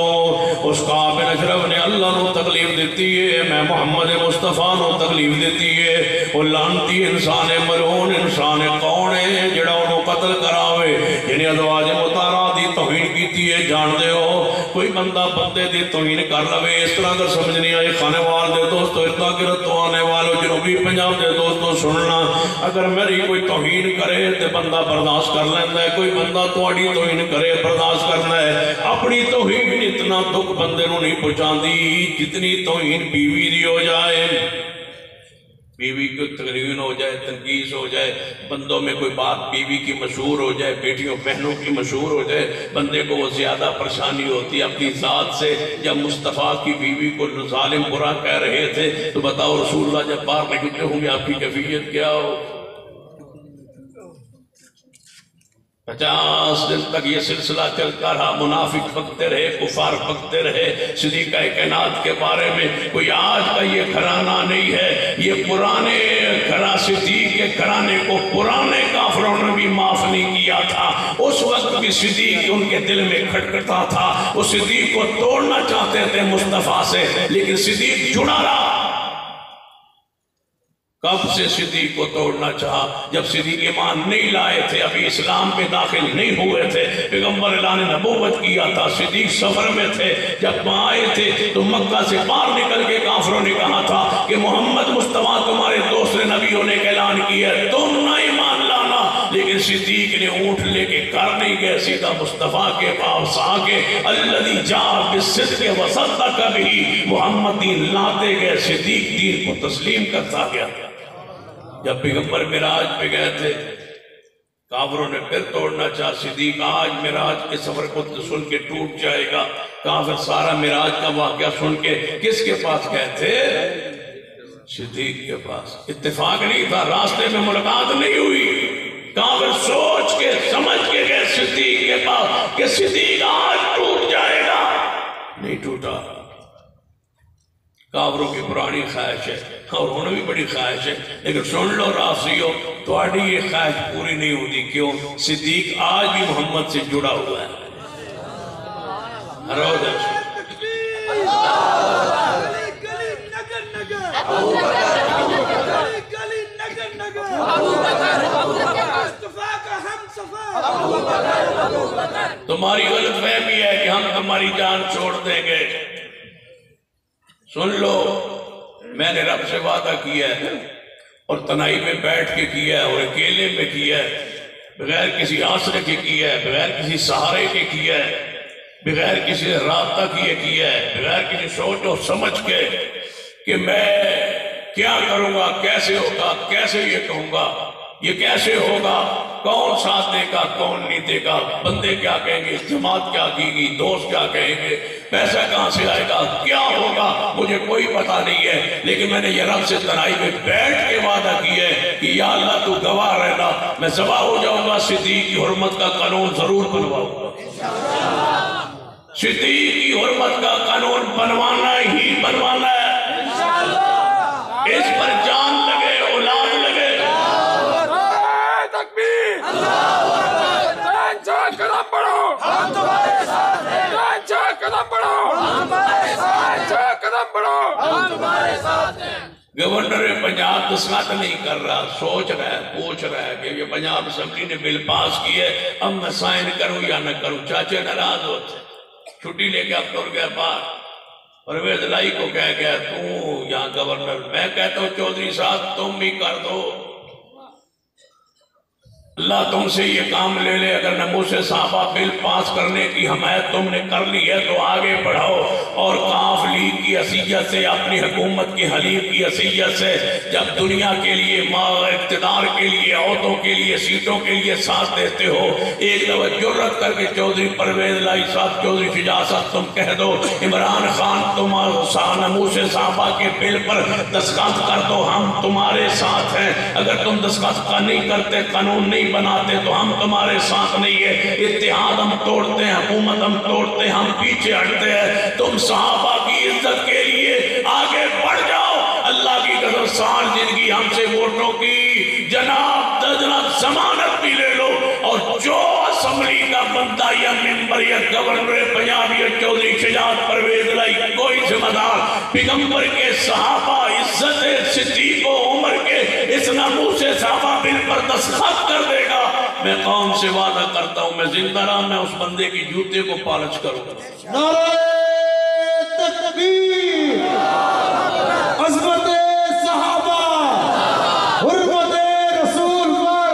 اس کعب بن اشرف نے اللہ نو تکلیف دیتی ہے، میں محمد مصطفیٰ نو تکلیف دیتی ہے، وہ لانتی انسان ملعون انسان کون ہے جڑا انہوں قتل کراوے، یعنی ازواج مطہرات دی توہین کیتی ہے۔ جان دے ہو کوئی بندہ بندے دی توہین کر لوے، اس طرح اگر سمجھ نہیں آئی خانے وال دے دوستو، ارتا گرتو آنے والو جنوبی پنجاب دے دوستو سننا، اگر میری کوئی توہین کرے تے بندہ برداشت کر لیندہ ہے، کوئی بندہ توڑی توہین کرے برداشت کرنا ہے، اپنی توہین اتنا دکھ بندے نو نہیں پہنچان دی جتنی توہین بیوی دی ہو جائے، بیوی کو تقریر ہو جائے، تنقیص ہو جائے، بندوں میں کوئی بات بیوی کی مشہور ہو جائے، بیٹیوں بہنوں کی مشہور ہو جائے، بندے کو وہ زیادہ پریشانی ہوتی ہے اپنی ذات سے۔ جب مصطفیٰ کی بیوی کو ظالم برا کہہ رہے تھے تو بتاؤ رسول اللہ جب باہر نکلتے ہوں گے آپ کی کیفیت کیا ہو؟ 50 دن تک یہ سلسلہ چلتا رہا، منافق پکتے رہے، کفار پکتے رہے صدیقہ کائنات کے بارے میں۔ کوئی آج کا یہ گھرانہ نہیں ہے، یہ پرانے صدیق کے گھرانے کو پرانے کافروں نے بھی معاف نہیں کیا تھا۔ اس وقت بھی صدیق ان کے دل میں کھٹکھٹا تھا، وہ صدیق کو توڑنا چاہتے تھے مصطفیٰ سے، لیکن صدیق جڑا رہا۔ کب سے صدیق کو توڑنا چاہا؟ جب صدیق ایمان نہیں لائے تھے، ابھی اسلام میں داخل نہیں ہوئے تھے، پیغمبر اعلان نبوت کیا تھا، صدیق سفر میں تھے، جب آئے تھے تو مکہ سے باہر نکل کے کافروں نے کہا تھا کہ محمد مصطفیٰ تمہارے دوسرے نبیوں نے اعلان کیا ہے تم نہ ایمان لانا، لیکن صدیق نے اونٹ لے کے کر نہیں گئے، سیدھا مصطفیٰ کے پاس آگے الذی جاء بالصدق وصدق بہ، محمد دین لاتے گئے، صدیق دین کو تسلیم کرتا گیا۔ جب پیغمبر معراج پہ گئے تھے کافروں نے پھر توڑنا چاہا، صدیق آج معراج کے سفر کو سن کے ٹوٹ جائے گا۔ کافر سارا معراج کا واقعہ سن کے کس کے پاس گئے تھے؟ صدیق کے پاس۔ اتفاق نہیں تھا، راستے میں ملاقات نہیں ہوئی، کافر سوچ کے سمجھ کے گئے صدیق کے پاس کہ صدیق آج ٹوٹ جائے گا، نہیں ٹوٹا۔ کافروں کی پرانی خواہش ہے اور انہوں نے بھی بڑی خواہش ہے، لیکن سن لو رافضیو، تمہاری یہ خواہش پوری نہیں ہوتی۔ کیوں؟ صدیق آج بھی محمد سے جڑا ہوا ہے۔ تمہاری غلط فہمی ہے کہ ہم تمہاری جان چھوڑ دیں گے، سن لو، میں نے رب سے وعدہ کیا ہے اور تنہائی میں بیٹھ کے کیا ہے اور اکیلے میں کیا ہے، بغیر کسی آسرے کے کیا ہے، بغیر کسی سہارے کے کیا ہے، بغیر کسی رابطہ کیا ہے، بغیر کسی سوچ و سمجھ کے کہ میں کیا کروں گا، کیسے ہوگا، کیسے یہ کہوں گا، یہ کیسے ہوگا، کون ساتھ دے گا، کون نہیں دے گا، بندے کیا کہیں گے، جماعت کیا کی گی، دوست کیا کہیں گے، پیسہ کہاں سے آئے گا، کیا ہوگا، مجھے کوئی پتہ نہیں ہے، لیکن میں نے یہ رب سے تنہائی میں بیٹھ کے وعدہ کیا ہے کہ یا اللہ تو گواہ رہنا، میں ذبح ہو جاؤں گا، صدیق کی حرمت کا قانون ضرور بنواؤں گا، صدیق کی حرمت کا قانون بنوانا ہی بنوانا ہے، اس پر جان لگے، اولاد لگے، گورنر پنجاب دستخط نہیں کر رہا، سوچ رہا ہے، پوچھ رہا ہے کہ یہ پنجاب اسمبلی نے بل پاس کی ہے، اب میں سائن کروں یا نہ کروں، چاچے ناراض ہوتے، چھٹی لے کے اب ٹر گیا باہر، پرویز لائی کو کہہ گیا تو یہاں گورنر، میں کہتا ہوں چودھری صاحب تم بھی کر دو، اللہ تم سے یہ کام لے لے، اگر ناموس صحابہ بل پاس کرنے کی حمایت تم نے کر لی ہے تو آگے بڑھاؤ، اور کاف لیگ کی حیثیت سے، اپنی حکومت کی حلیف کی حیثیت سے، جب دنیا کے لیے، اقتدار کے لیے، عہدوں کے لیے، سیٹوں کے لیے ساتھ دیتے ہو، ایک دفعہ جرأت کر کے چودھری پرویز لائی صاحب، چودھری شجاع صاحب تم کہہ دو عمران خان تم ناموس صحابہ کے بل پر دستخط کر دو، ہم تمہارے ساتھ ہیں، اگر تم دستخط نہیں کرتے، قانون نہیں بناتے تو ہم تمہارے ساتھ نہیں ہے، اتحاد ہم توڑتے ہیں، حکومت ہم توڑتے ہیں، ہم پیچھے ہٹتے ہیں، تم صحابہ کی عزت کے لیے آگے بڑھ جاؤ، اللہ کی قسم 60 زندگی ہم سے ووٹوں کی جناب ضمانت بھی لے لو، اور جو اسمبلی کا بندہ یا ممبر یا گورنر پنجاب یا چودھری شجاعت پرویز لائی کوئی ذمہ دار پیغمبر کے صحابہ عزت صدیق و عمر کے اس ناموس صحابہ بل پر دستخط کر دے گا، میں قوم سے وعدہ کرتا ہوں میں زندہ رہا میں اس بندے کی جوتے کو پالش کروں گا۔ نعرہ تکبیر، عظمت صحابہ، حرمت رسول پر،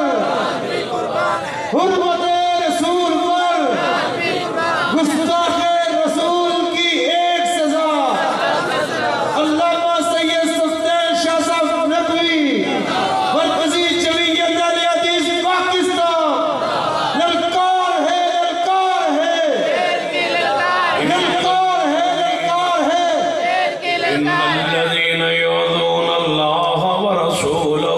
حرمت رسول پر، گستاخ رسول کی ایک سزا، علامہ سید سلطان شاہ صاحب ندوی، مرکزی جمعیت اہل حدیث پاکستان، للکار ہے، للکار ہے، للکار ہے، للکار ہے، ان الذین یعظون اللہ ورسولہ۔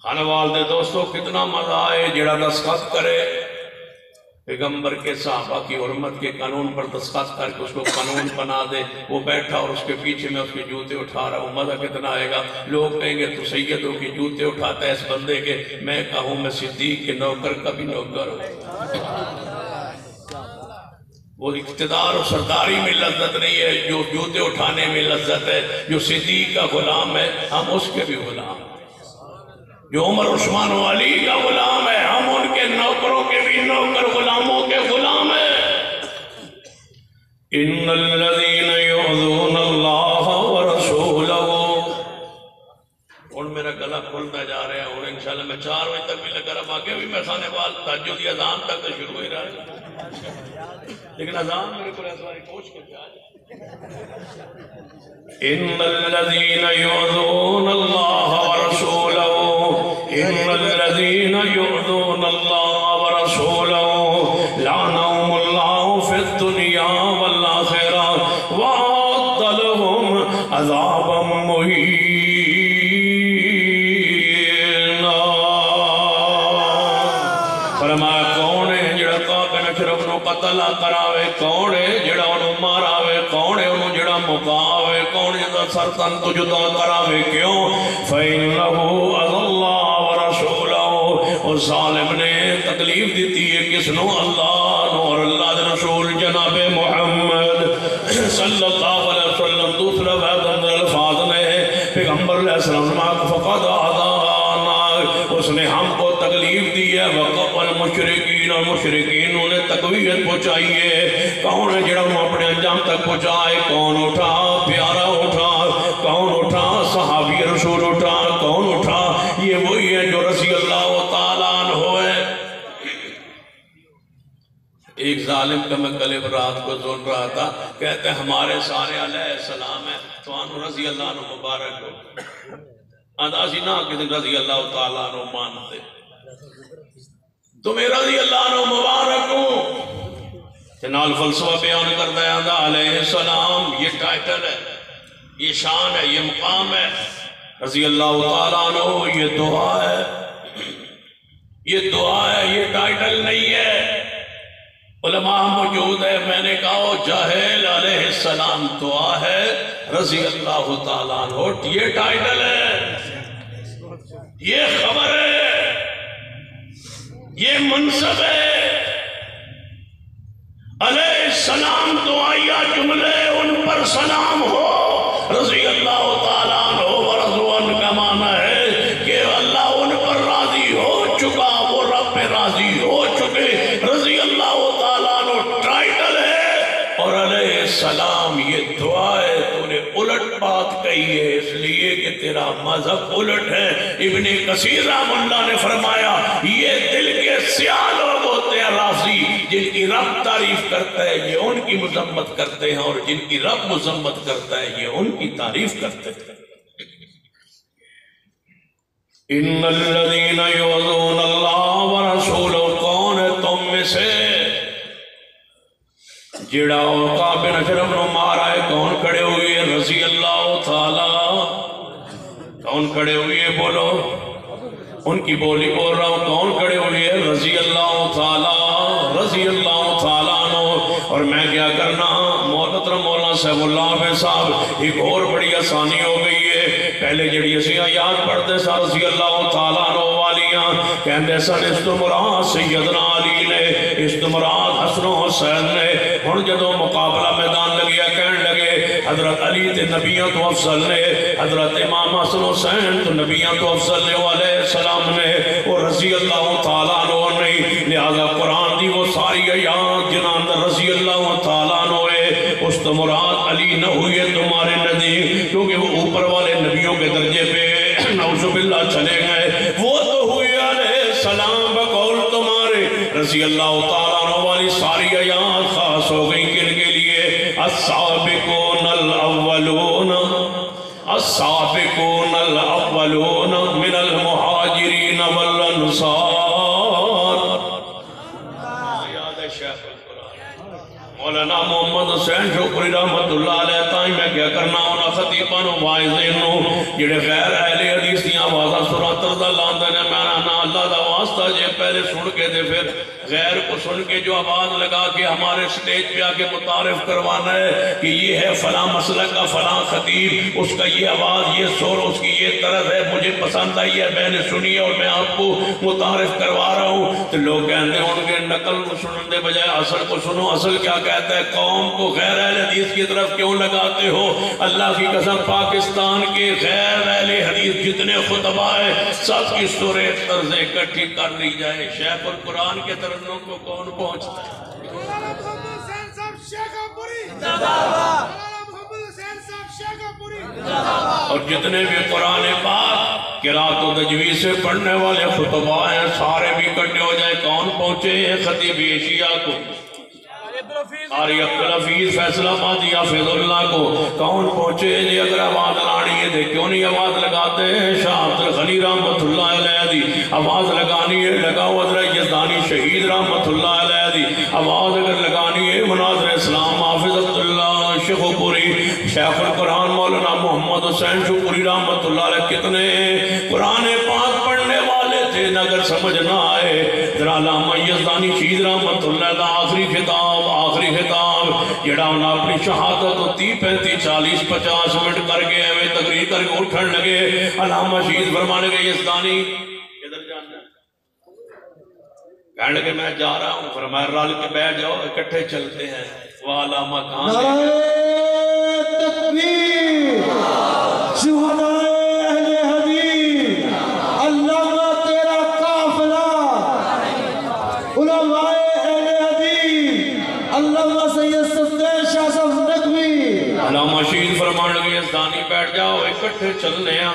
خانہ والدے دوستو کتنا مزہ آئے جڑا دستخط کرے پیغمبر کے صحابہ کی حرمت کے قانون پر دستخط کر کے اس کو قانون بنا دے، وہ بیٹھا اور اس کے پیچھے میں اس کے جوتے اٹھا رہا ہوں، مزہ کتنا آئے گا، لوگ کہیں گے تو سیدوں کی جوتے اٹھاتا ہے اس بندے کے، میں کہوں میں صدیق کے نوکر کا بھی نوکر ہوں، وہ اقتدار و سرداری میں لذت نہیں ہے جو جوتے اٹھانے میں لذت ہے، جو صدیق کا غلام ہے ہم اس کے بھی غلام ہیں، جو عمر عثمان و علی کا غلام ہے ہم ان کے نوکروں کے بھی نوکر، غلاموں کے غلام ہیں۔ ان الذین یعظون اللہ ورسولہ، اور میرا گلا کھلتا جا رہا ہے، اور انشاءاللہ میں 4 بجے تک بھی لگا رہا، باقی بھی میں خانے وال تہجد کی اذان تک تو شروع ہی رہا ہے، لیکن اذان میرے کو ایسا ہی کوش کے جا جائے۔ ان الذین یعظون اللہ ورسولہ، ان الذین یعظون اللہ ورسولہ لعنہم اللہ فی الدنیا والآخرہ وأعد لهم عذابا مہینا۔ فرمایا کون ہے جڑا کعب اشرف نو قتل کراوے، کون ہے جڑا انہوں ماراوے، کون ہے انہوں جڑا مقاوے، کون ہے جڑا سرطن تو جدا کراوے، کیوں؟ فَإِنَّهُ أَذَى اللَّهَ وَرَسُولَهُ، اور ظالم نے تکلیف دیتی ہے کس نو؟ اللہ نو، اور اللہ دے رسول جناب محمد صلی اللہ علیہ وسلم۔ دوسرا بہت اندر الفاظ نے پیغمبر علیہ السلام فقد آذانا، اس اس نے ہم کو تکلیف دی ہے وقف المشرکین اور مشرکین انہیں تقویت پہنچائی ہے کون ہے جڑا انہوں اپنے انجام تک پہنچائے کون اٹھا پیارا اٹھا کون اٹھا صحابی رسول اٹھا کون اٹھا یہ وہی ہے جو رضی اللہ تعالیٰ عنہ ہے ایک ظالم کا میں کل رات کو سن رہا تھا کہتے ہیں ہمارے سارے علیہ السلام ہے تو انہوں رضی اللہ عنہ مبارک ہو اندازی نہ کہ رضی اللہ تعالیٰ عنہ مانتے تمہیں رضی اللہ عنہ مبارک ہو چنال فلسفہ بیان کرتا ہے اندہ علیہ السلام یہ ٹائٹل ہے یہ شان ہے یہ مقام ہے رضی اللہ تعالیٰ عنہ یہ دعا ہے یہ ٹائٹل نہیں ہے علماء موجود ہے میں نے کہا جاہل علیہ السلام دعا ہے رضی اللہ تعالیٰ عنہ یہ ٹائٹل ہے یہ خبر ہے یہ منصب ہے علیہ السلام دعائیہ جملے ان پر سلام ہو رضی اللہ تعالیٰ عنہ ورضوان کا معنی ہے کہ اللہ ان پر راضی ہو چکا وہ رب پہ راضی ہو چکے رضی اللہ تعالیٰ عنہ ٹائٹل ہے اور علیہ السلام یہ دعا ہے تو نے الٹ بات کہی ہے اس لیے کہ تیرا مذہب الٹ ہے ابن کثیر رحمہ اللہ نے فرمایا یہ دل کے سیاہ لوگ ہوتے ہیں رافضی جن کی رب تعریف کرتا ہے یہ ان کی مذمت کرتے ہیں اور جن کی رب مذمت کرتا ہے یہ ان کی تعریف کرتے ہیں ان الذین یؤذون اللہ ورسولہ کون ہے تم میں سے جڑا عقاب بن اشرف نو مارا ہے کون کھڑے ہوئے رضی اللہ تعالی کون کھڑے ہوئے بولو ان کی بولی بول رہا ہوں کون کھڑے ہوئے رضی اللہ تعالیٰ عنہ اور میں کیا کرنا محترم مولانا صاحب اللہ علیہ صاحب ایک اور بڑی آسانی ہو گئی ہے پہلے جڑی اسی آیات پڑھتے سا رضی اللہ تعالیٰ عنہ والیاں کہندے سن استمراد سیدنا علی نے استمراد حسن و حسین نے ہن جدو مقابلہ میدان لگیا کہن لگے حضرت علی تے نبیوں تو افضل نے حضرت امام حسن حسین تو نبیوں تو افضل نے علیہ السلام نے اور رضی اللہ تعالیٰ عنہ نے لہذا قرآن دی وہ ساری آیات جنہاں اندر رضی اللہ تعالیٰ عنہ ہے اس تو مراد علی نہ ہوئے تمہارے نزدیک کیونکہ وہ اوپر والے نبیوں کے درجے پہ نعوذ باللہ چلے گئے وہ تو ہوئے علیہ السلام بقول تمہارے رضی اللہ تعالیٰ عنہ والی ساری آیات خاص ہو گئی کن کے لیے السابقون الاولون من المہاجرین والانصار مولانا محمد حسین شکری رحمت اللہ علیہ تائیں میں کیا کرنا ہونا خطیبان و وائزین جڑے غیر اہل حدیث دیاں آوازہ سورات رضا لاندے نے میں نا اللہ دا واسطہ جے پہلے سن کے دے پھر غیر کو سن کے جو آواز لگا کے ہمارے سٹیج پہ آکے متعارف کروانا ہے کہ یہ ہے فلاں مسلک کا فلاں خطیب اس کا یہ آواز یہ سور اس کی یہ طرز ہے مجھے پسند آئی ہے میں نے سنی ہے اور میں آپ کو متعارف کروا رہا ہوں تو لوگ کہتے ہیں ان کے نقل کو سننے دے بجائے اصل کو سنو اصل کیا کہتا ہے قوم کو غیر اہل حدیث کی طرف کیوں لگاتے ہو اللہ کی قسم پاکستان کے غیر اہل حدیث جتنے خطبہ ہیں سب کی سورہ طرز اکٹھی کر لی جائے شیخ القرآن کے ترنم کو کون پہنچتا ہے مولانا محمد حسین صاحب شیخاپوری مولانا محمد حسین صاحب شیخاپوری اور جتنے بھی قرآن پاک قرات و تجوید سے پڑھنے والے خطبہ ہیں سارے بھی اکٹھے ہو جائے کون پہنچے ہیں خطیب ایشیا کو قاری عبدالحفیظ فیصلہ آبادی حافظ اللہ کو کون پہنچے جی اگر آواز لانی ہے دے کیوں نہیں آواز لگاتے ہیں شاہ عبدالغنی رحمت اللہ علیہ دی آواز لگانی ہے لگاؤ حضرت یزدانی شہید رحمت اللہ علیہ دی آواز اگر لگانی ہے مناظر اسلام حافظ عبداللہ شیخوپوری شیخ القرآن مولانا محمد حسین شکری رحمت اللہ علیہ کتنے قرآن پاک پڑھنے والے تھے اگر سمجھ نہ آئے ذرا علامہ یزدانی شہید رحمت اللہ دا آخری خطاب جڑا انہاں اپنی شہادت 30 35 40 50 منٹ کر کے ہمیں تقریر کر کے اٹھن لگے علامہ شہید فرمانے کے یزدانی ادھر جانا کہنے لگے میں جا رہا ہوں فرمایا رال کے بیٹھ جاؤ اکٹھے چلتے ہیں وہ علامہ کہاں نعرہ تکبیر شہدائے اہل حدیث علامہ تیرا یزدانی بیٹھ جاؤ اکٹھے چلنے ہیں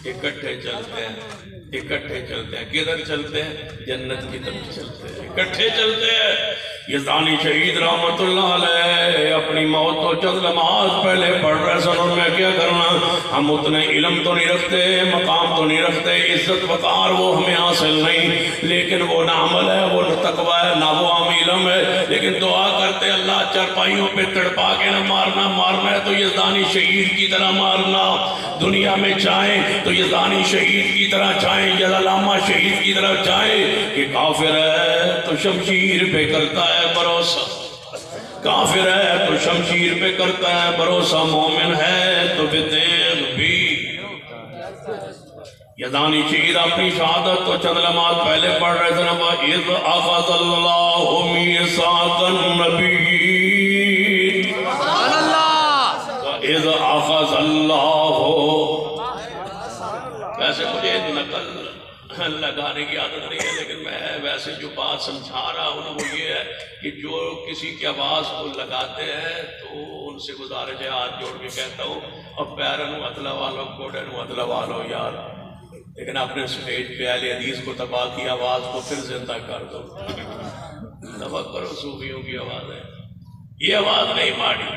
اکٹھے چلتے ہیں کدھر چلتے ہیں جنت کی طرف چلتے ہیں اکٹھے چلتے ہیں یزدانی شہید رحمت اللہ علیہ اپنی موت تو چند نماز پہلے پڑھ رہے سن اور میں کیا کرنا ہم اتنے علم تو نہیں رکھتے مقام تو نہیں رکھتے عزت وقار وہ ہمیں حاصل نہیں لیکن وہ نہ عمل ہے وہ نہ تقوی ہے نہ وہ عام علم ہے لیکن دعا کرتے اللہ چارپائیوں پہ تڑپا کے نہ مارنا ہے تو یزدانی شہید کی طرح مارنا دنیا میں چاہیں تو یزدانی شہید کی طرح چاہیں یا علامہ شہید کی طرح چاہیں کہ کافر ہے تو شمشیر پہ کرتا ہے بھروسہ کافر ہے تو شمشیر پہ کرتا ہے بھروسہ مومن ہے تو بتیغ بھی یزدانی شہید اپنی شہادت تو چند لمحات پہلے پڑھ رہے تھے اِذْ أَخَذَ اللَّهُ مِيثَاقَ النَّبِيِّينَ وَإِذْ أَخَذَ اللَّهُ ویسے مجھے نقل لگانے کی عادت نہیں ہے لیکن میں ویسے جو بات سمجھا رہا ہوں وہ یہ ہے کہ جو کسی کی آواز کو لگاتے ہیں تو ان سے گزارش ہے ہاتھ جوڑ کے کہتا ہوں اب پیرنوں اتلا والو کوڑنوں اتلا والو یار لیکن اپنے سٹیج پہ اہل حدیث کو تباہ کی آواز کو پھر زندہ کر دو نفق کرو صوفیوں کی آواز ہے یہ آواز نہیں ماڑی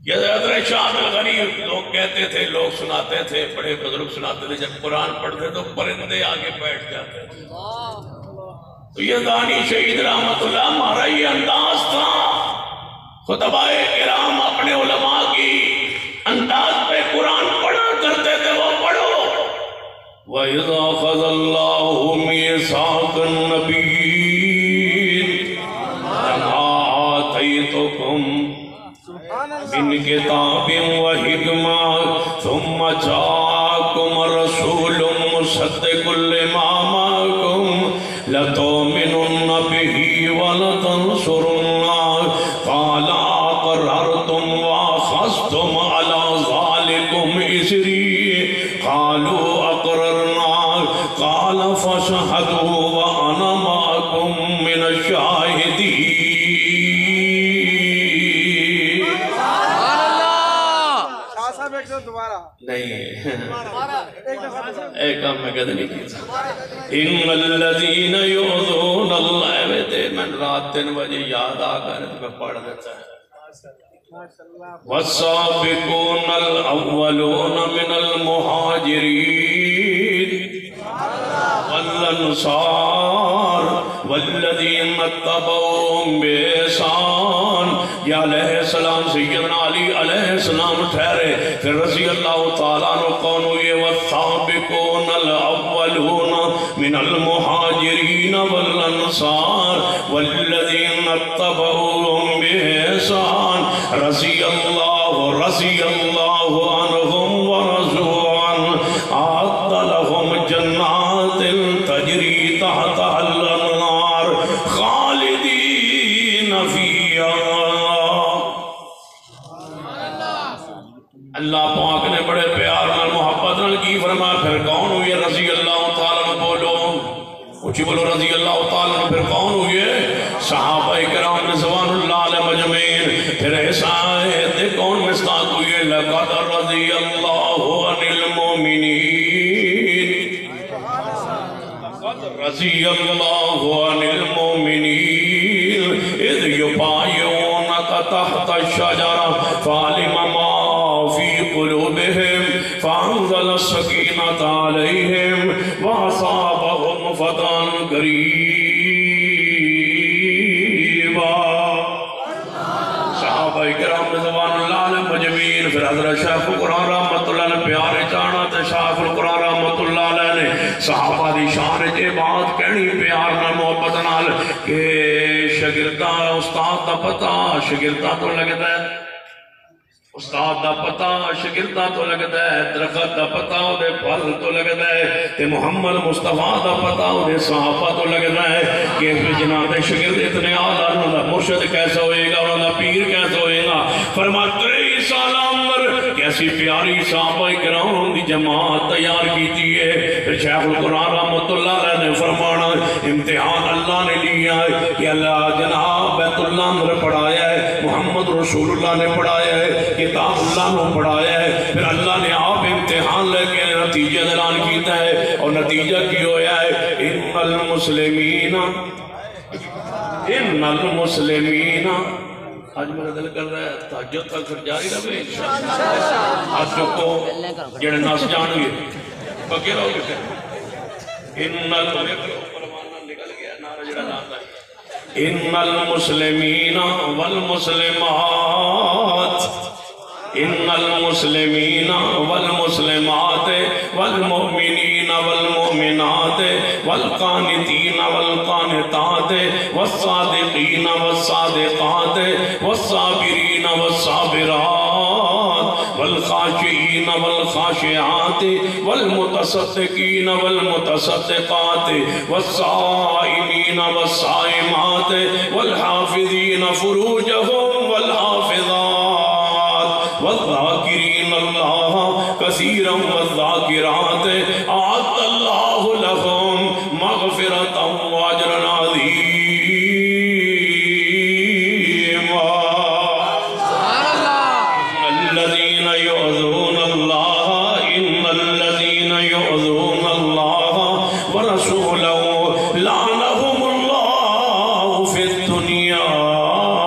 یہ حضرت شاہ الغریب لوگ کہتے تھے لوگ سناتے تھے بڑے بزرگ سناتے تھے جب قرآن پڑھتے تو پرندے آگے بیٹھ جاتے تھے تو یزدانی شہید رحمت اللہ ہمارا یہ انداز تھا خطبائے کرام اپنے علماء کی انداز پہ قرآن پڑھا کرتے تھے وہ پڑھو وَإِذْ أَخَذَ اللَّهُ مِيثَاقَ النَّبِيِّينَ لَمَا آتَيْتُكُمْ من کتاب و حکمہ ثم جاءکم رسول مصدق لما معکم لتؤمنن به ولتنصرنہ قال اقررتم واخذتم على ذلكم اسری قالوا اقررنا قال فاشهدوا وانا معكم من الشاہدین نہیں ایک کام میں کہتے نہیں کیتا ان الذین یؤذون اللہ ویتے من رات 3 بجے یاد آ کر میں پڑھ دیتا ہے والسابقون الاولون من المہاجرین والانصار والذین اتبعوهم بإحسان یا علیہ السلام سیدنا علی علیہ السلام ٹھہرے پھر رضی اللہ تعالیٰ عنہ کون ہوئے والسابقون الاولون من المہاجرین والانصار والذین اتبعوهم بإحسان رضی اللہ عنہم ورضوا عنہ اعد لهم جنات تجری تحتها الانہار خالدین فیہا اللہ پاک نے بڑے پیار میں محبت نال کی فرمایا پھر کون ہوئے رضی اللہ تعالیٰ بولو اچھی بولو رضی اللہ تعالیٰ پھر کون ہوئے صحابہ کرام رضوان اللہ علیہ مجمعین پھر ایسا ہے کون مستاق ہوئے لقد رضی اللہ عن المومنین رضی اللہ عن المومنین اذ یبایعونک تحت الشجرہ فعلم ما في قلوبهم فأنزل السكينة عليهم وأصابهم فتحا قريبا صحابہ کرام رضوان اللہ علیہ مجمعین پھر حضرت شیخ القرآن رحمت اللہ نے پیارے چانا تے شیخ القرآن رحمت اللہ علیہ نے صحابہ دی شان جے بات کہنی پیار میں محبت نال کہ شاگردہ استاد دا پتہ شاگردہ تو لگتا ہے استاد دا پتہ شاگردہ تو لگتا ہے درخت دا پتہ دے پھل تو لگتا ہے تے محمد مصطفیٰ دا پتہ دے صحابہ تو لگتا ہے کہ جناب شاگرد اتنے آلہ انہوں دا مرشد کیسا ہوئے گا انہوں دا پیر کیسا ہوئے گا فرماتے 23 سال عمر کیسی پیاری صحابہ کرام دی جماعت تیار کیتی ہے پھر شیخ القرآن رحمت اللہ علیہ نے فرمانا امتحان اللہ نے لیا ہے کہ اللہ جناب بیت اللہ نے پڑھایا ہے محمد رسول اللہ نے پڑھایا ہے کتاب اللہ نے پڑھایا ہے، پھر اللہ نے آپ امتحان لے کے نتیجہ اعلان کیتا ہے، اور نتیجہ کی ہویا ہے ان المسلمین آج میرا دل کر رہا ہے تہجد تک پھر جاری رہے انشاءاللہ۔ آج چکو جڑے ناس جان گے پکے رہو گے ان المسلمین والمسلمات ان المسلمین والمسلمات والمؤمنین والمؤمنات والقانتین والقانتات والصادقین والصادقات والصابرین والصابرات والخاشعین والخاشعات والمتصدقین والمتصدقات والصائمین والصائمات والحافظین فروجهم والحافظات والذاکرین اللہ کثیرا والذاکرات اعد اللہ لهم مغفرتا واجرا عظیما الذین یؤذون اللہ ان الذین یؤذون اللہ ورسولہ لعنهم اللہ فی الدنیا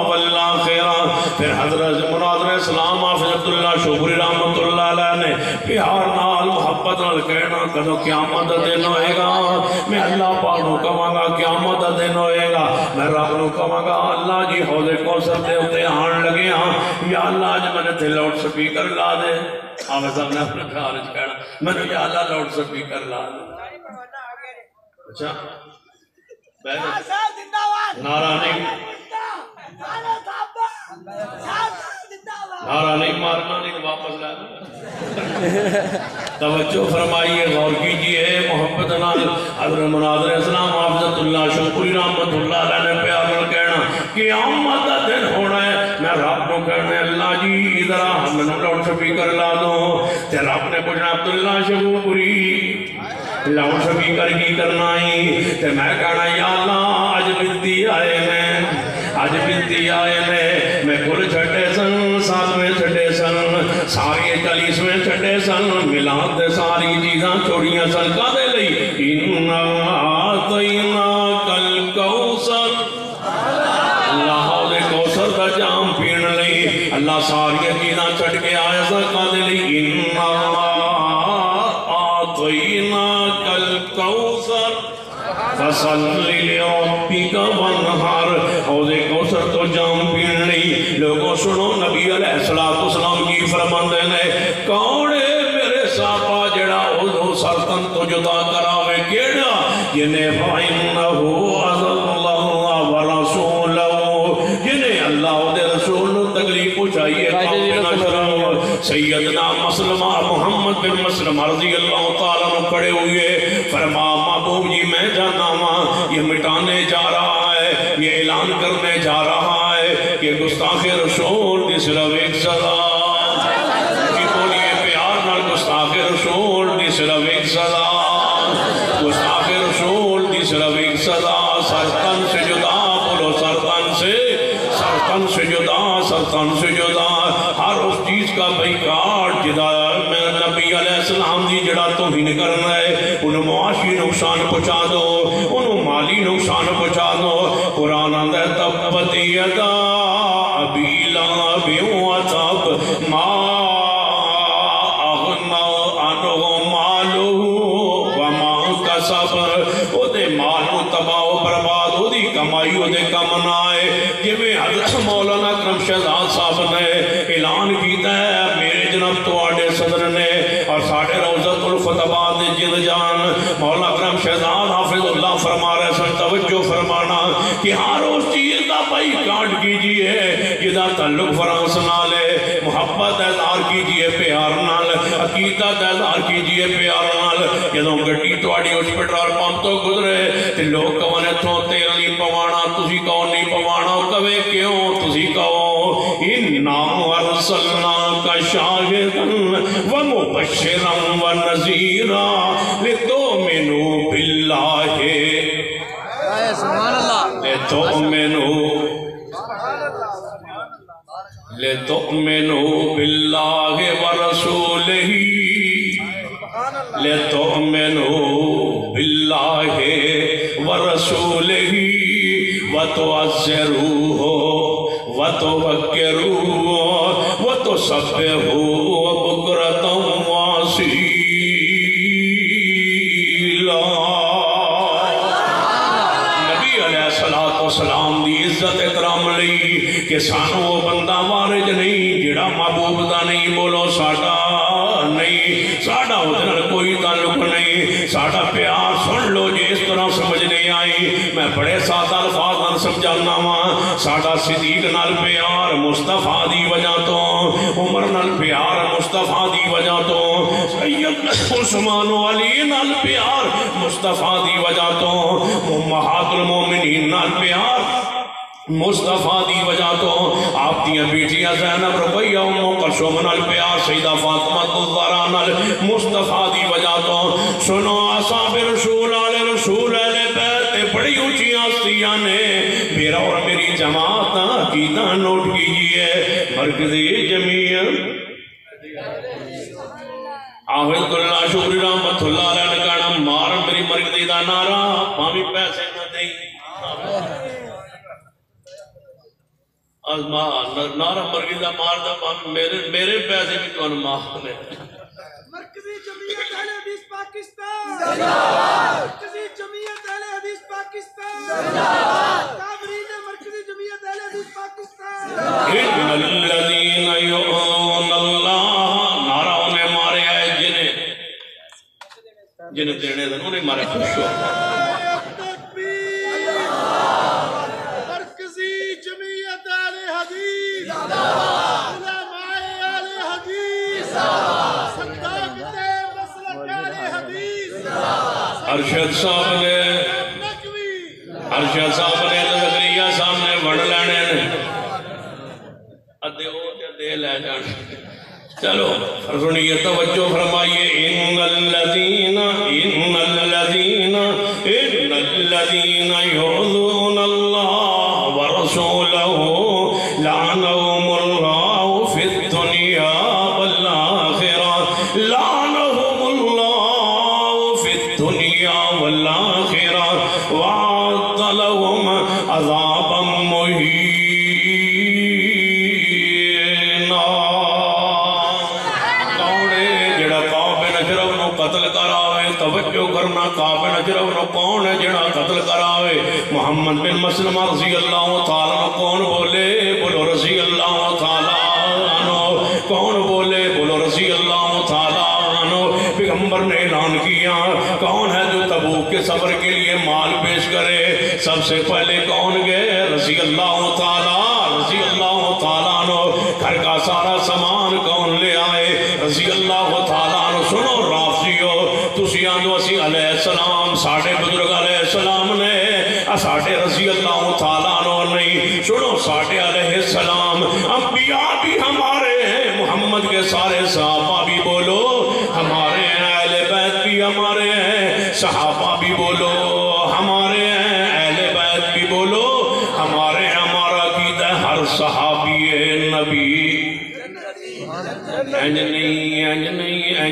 والآخرہ۔ پھر حضرت مناظر اسلام حافظ عبداللہ شوبری رحمت اللہ علیہ نے پیار نال محبت نال کہنا کدو قیامت دا دن ہوئے گا، میں اللہ پاک نو کہاں گا قیامت دا دن ہوئے گا، میں رب نو کہاں گا اللہ جی حوض کوثر دے ہوتے آن لگے ہاں، یا اللہ جی میں نے تھے لاؤڈ سپیکر لا دے، حافظ صاحب نے اپنے خارج کہنا میں نے یا اللہ لاؤڈ سپیکر لا دے۔ اچھا نعرہ نہیں مارنا نہیں واپس لا دے۔ توجہ فرمائیے، غور کیجئے، محبت نال حضرت مناظر اسلام حافظ اللہ شوقی رحمت اللہ علیہ نے پیار نال کہنا قیامت دا دن ہونا ہے، میں رب کو کہنا ہے اللہ جی ذرا ہم نے لاؤڈ سپیکر لا دو، تے رب نے پوچھنا عبداللہ شوقی لاؤڈ سپیکر کی کرنا ہی، تے میں کہنا یا اللہ آج بنتی آئے میں کل چھٹے سن، ساتویں چھٹے سن، ساری 40ویں چھٹے سن، ملاد دے ساری چیزاں چھوڑیاں سن کدے لئی اِنَّا أَعْطَيْنَاكَ الْكَوْثَرَ، اللہ دے کوثر دا جام پین لئی اللہ ساری چیزاں چھٹ کے آیا سا کدے لئی اِنَّا أَعْطَيْنَاكَ الْكَوْثَرَ فَصَلِّ لِرَبِّكَ وَانْحَرْ، حوض کوثر تو جام پین لئی لوگوں سنو نبی علیہ السلام کی فرماندے نے کوڑے میرے ساپا جڑا اوزو سرطن تو جدا کراوے کیڑا جنہیں فَإِنَّهُ عَزَلَ اللَّهُ وَرَسُولَهُ، جنہیں اللہ دے رسول تکلیف پہنچائیے سیدنا مسلمہ محمد بن مسلم رضی اللہ تعالیٰ نے کھڑے ہوئے فرما محبوب جی میں جانا ہوں یہ مٹانے جا رہا ہے، یہ اعلان کرنے جا رہا ہے کہ گستاخ رسول دی صرف ایک سزا کی بولیے پیار نال گستاخ رسول دی صرف ایک سزا، گستاخ رسول دی صرف ایک سزا، سرطن سے جدا بولو سرطن سے جدا، سرطن سے جدا، ہر اس چیز کا بیکار جدا میں نبی علیہ السلام دی جڑا توہین کرنا ہے انہوں معاشی نقصان پہنچا دو، انہوں مالی نقصان پہنچا دو۔ قرآن اندر تبت یدا ابی لہب وتب ما اغنی عنہ مالہ وما کسب، او دے مال تباہ و برباد، او دی کمائی او دے کم نہ آئے، جویں حضرت مولانا اکرم شہزاد صاحب نے اعلان کیتا ہے میرے جناب تواڈے صدر نے اور ساڑھے روضت الفتباد جد جان مولانا اکرم شہزاد حافظ اللہ فرما رہے سن توجہ فرمانا کہ ہر اس چیز کا بھائی کاٹ کیجئے جدہ تعلق فرانس نالے، محبت اظہار کیجئے پیار نال، عقیدت اظہار کیجئے پیار نال۔ جدوں گڈی تواڈی اس پٹرول پمپ تو گزرے تے لوگ کہنے تھوں تیل نہیں پوانا، تسی کہو نہیں پوانا، کہے کیوں تسی کہو اِنَّا أَرْسَلْنَاكَ شَاهِدًا وَمُبَشِّرًا وَنَذِيرًا لِتُؤْمِنُوا بِاللَّهِ لِتُؤْمِنُوا لِتُؤْمِنُوا بِاللَّهِ وَرَسُولِهِ لِتُؤْمِنُوا بِاللَّهِ وَرَسُولِهِ وَتُعَزِّرُوهُ وَتُوَقِّرُوهُ وَتُسَبِّحُوهُ بُكْرَةً وَأَصِيلًا۔ نبی علیہ السلام دی عزت اکرام لئی کہ سانو وہ بندہ وارج نہیں جڑا محبوب دا نہیں، بولو ساڈا نہیں، ساڈا ادھر کوئی تعلق نہیں، ساڈا پیار سن لو جی اس طرح سمجھ نہیں آئی میں بڑے سادہ الفاظ نال سمجھانا وا۔ ساڈا صدیق نال پیار مصطفیٰ دی وجہ تو، عمر نال پیار مصطفیٰ دی وجہ تو، سید عثمان و علی نال پیار مصطفیٰ دی وجہ تو، امہات المومنین نال پیار مصطفیٰ دی وجہ تو، آپ دیاں بیٹیاں زینب رقیہ ام کلثوم نال پیار سیدہ فاطمہ الزہرا نال مصطفیٰ دی وجہ تو۔ سنو اصحاب رسول آل رسول اہل بیت بڑی اونچی ہستیاں نے، میرا اور میری جماعت عقیدہ نوٹ کیجئے۔ مرکزی جمعیت آفت اللہ شکر رحمت اللہ علیہ نے کہنا مار میری مرکزی دا نعرہ پامی پیسے نہ دیں، نعرہ مرکزی مار دا میرے پیسے بھی تو انماہ لے۔ مرکزی جمعیت اہل حدیث پاکستان مرکزی جمعیت اہل حدیث پاکستان تابرین مرکزی جمعیت اہل حدیث پاکستان۔ ان الذین یؤمنون اللہ، نعرہ انہیں مارے آئے جنہیں دینے دن انہیں مارے خوش ہو۔ مرکزی جمعیت اہل حدیث، علماء اہل حدیث، صداقت مسلک اہل حدیث، ارشد صاحب نے زکریا صاحب نے وڑ لینے ادھے ہو جدے لے جانے۔ چلو سنیے توجہ فرمائیے۔ ان الذین یؤذون اللہ ورسولہ لعنہم اللہ فی الدنیا والآخرہ، لعنہم اللہ فی الدنیا والآخرہ وَأَعَدَّ لَهُمْ عَذَابًا مُّهِينًا۔ کون ہے جڑا کعب بن اشرف نو قتل کراوے؟ توجہ کرنا، کعب بن اشرف نو کون ہے جڑا قتل کراوے؟ محمد بن مسلمہ رضی اللہ تعالیٰ عنہ کون بولے؟ بولو رضی اللہ تعالیٰ عنہ۔ کون بولے؟ بولو رضی اللہ تعالیٰ عنہ۔ پیغمبر نے اعلان کیا کون ہے جو تبوک کے سفر کے لیے مال پیش کرے؟ سب سے پہلے کون گئے؟ رضی اللہ تعالیٰ عنہ۔ گھر کا سارا سامان کون لے آئے؟ رضی اللہ تعالیٰ عنہ۔ سنو رافضیو، تسی آندو اسی علیہ السلام ساڑھے بزرگ علیہ السلام نے ساڑھے رضی اللہ تعالیٰ عنہ نہیں۔ سنو ساڑھے علیہ السلام انبیاء بھی ہمارے ہیں، محمد کے سارے صحابہ بھی بولو ہمارے ہیں، اہل بیت بھی ہمارے ہیں، صحابہ بھی بولو ہمارے ہیں، اہل بیت بھی بولو ہمارے ہیں۔ ہمارا عقیدہ ہر صحابی نبی، انج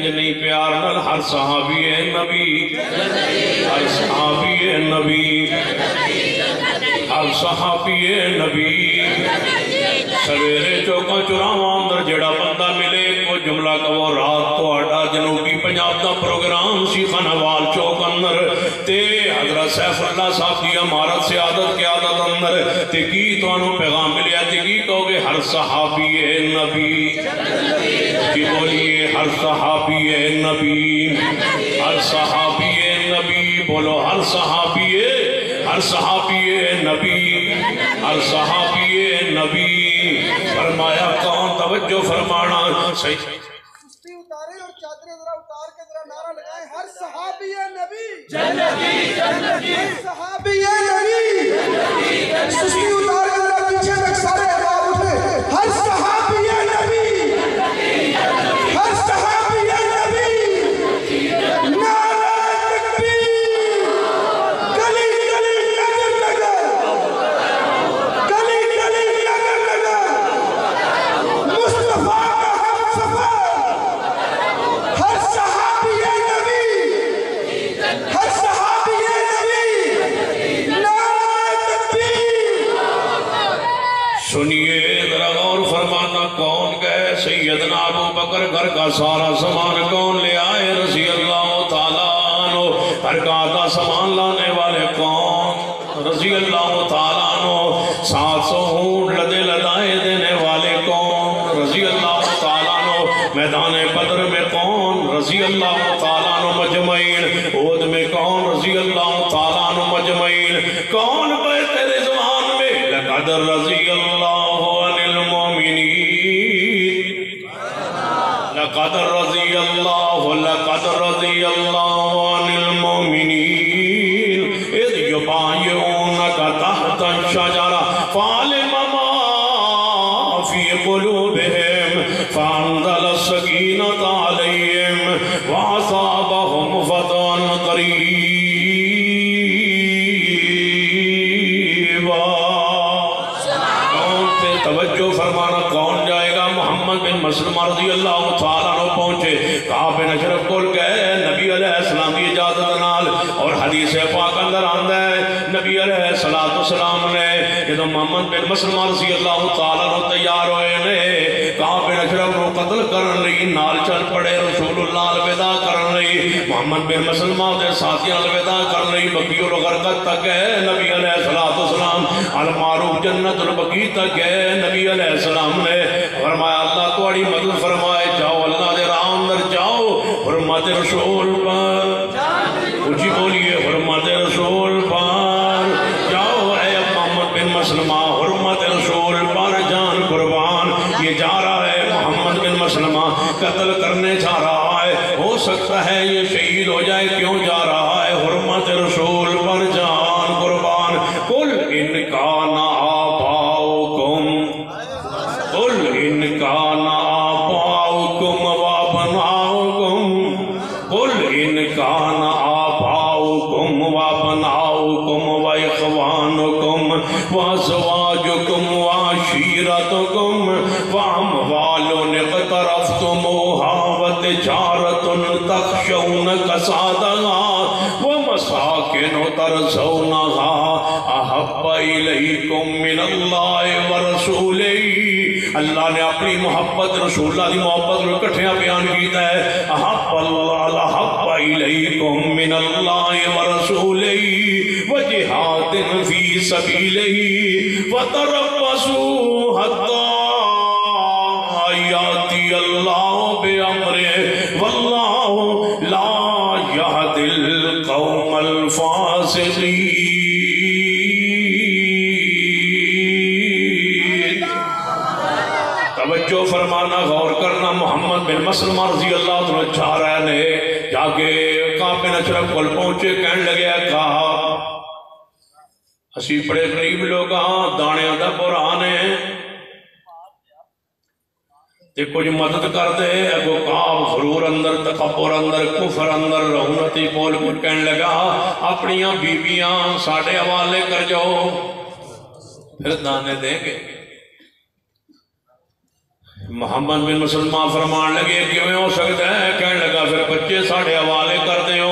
نہیں پیار نال ہر صحابی نبی، ہر صحابی نبی، ہر صحابی نبی۔ سویرے چوکا چراواں اندر جڑا بندہ ملے کو جملہ کہو رات تو آڈا جنوبی پنجاب دا پروگرام سی خانوال چوک اندر تے حضرت سیف اللہ صاحب کی امارت سیادت قیادت اندر تے کی تو انہوں پیغام ملیا تے کی کہو گے ہر صحابی نبی، کی بولیے ہر صحابی نبی، ہر صحابی نبی، بولو ہر صحابی نبی، ہر صحابی نبی۔ فرمایا کون؟ توجہ فرمانا صحیح سستی اتارے اور چادریں ذرا اتار کے ذرا نعرہ لگائیں، ہر صحابی نبی جنتی جنتی، ہر صحابی نبی سستی اتار کے ذرا پیچھے تک سارے آواز اٹھے، ہر صحابی نبی، ہر صحابی نبی، نعرہ تکبیر، گلی گلی نگر نگر، گلی گلی نگر نگر، سیدنا ابو بکر گھر کا سارا سامان کون لے آئے رضی اللہ تعالیٰ عنہ ہر کا سامان لانے والے کون رضی اللہ تعالیٰ عنہ 700 اونٹ لدے لدائے دینے والے کون رضی اللہ تعالیٰ عنہ میدان بدر میں کون رضی اللہ تعالیٰ عنہ مجمعین احد میں کون رضی اللہ تعالیٰ عنہ مجمعین کون بیت رضوان میں لقد رضی اللہ عن المومنین لقد رضی اللہ عن المومنین اذ یبایعونک تحت الشجرہ فعلم ما فی قلوبہم فانزل السکینۃ علیہم واصابہم فتحا قریبا کون سے توجہ فرمانا کون جائے گا محمد بن مسلمہ رضی اللہ تعالیٰ عنہ پہنچے کعب بن اشرف کول گئے نبی علیہ السلام کی اجازت نال اور حدیث پاک اندر آندہ ہے نبی علیہ السلام نے جدو محمد بن مسلمہ رضی اللہ تعالیٰ عنہ تیار ہوئے نے کعب بن اشرف کو قتل کرن لئی نال چل پڑے رسول اللہ الوداع کرن لئی محمد بن مسلمہ دے ساتھیاں الوداع کرن لئی بقیع الغرقد تک گئے نبی علیہ السلام المعروف جنت البقیع تک گئے نبی علیہ السلام نے فرمایا اللہ تواڑی مدد فرمائے جاؤ اللہ دے راہ اندر جاؤ حرمت رسول پر اچھی بولیے حرمت رسول پر جاؤ اے محمد بن مسلمہ حرمت رسول پر جان قربان یہ جا رہا ہے محمد بن مسلمہ قتل کرنے جا رہا ہے ہو سکتا ہے یہ شہید ہو جائے کیوں جا رہا ہے حرمت رسول پر جان قربان قل ان کان آباؤکم قل ان کان آباؤکم وابناؤکم قل ان کان آباؤکم وابناؤکم واخوانکم وازواجکم وعشیرتکم واموال اقترفتموها وتجارة تخشون کسادها ومساکن ترضونها احب الیکم من اللہ ورسولہ اللہ نے اپنی محبت رسول اللہ دی محبت کو کٹھیاں بیان کیتا ہے احب الیکم من اللہ ورسولہ وجہاد فی سبیلہ وتربصوا حتی یاتی اللہ بامرہ واللہ لا یہدی القوم الفاسقین توجہ فرمانا غور کرنا محمد بن مسلمہ رضی اللہ عنہ جا رہے نے جا کے کعب بن اشرف کول پہنچے کہنے لگے کہا اسی بڑے غریب لوگ ہاں دانے دا قرآن ہے تے کچھ مدد کر دے اگو کعب غرور اندر تکبر اندر کفر اندر رہونتی بول کر کہنے لگا اپنیاں بیبیاں ساڑھے حوالے کر جاؤ پھر دانے دیں گے محمد بن مسلمہ فرمان لگے کیوں ہو سکتا ہے کہنے لگا پھر بچے ساڑھے حوالے کر دیو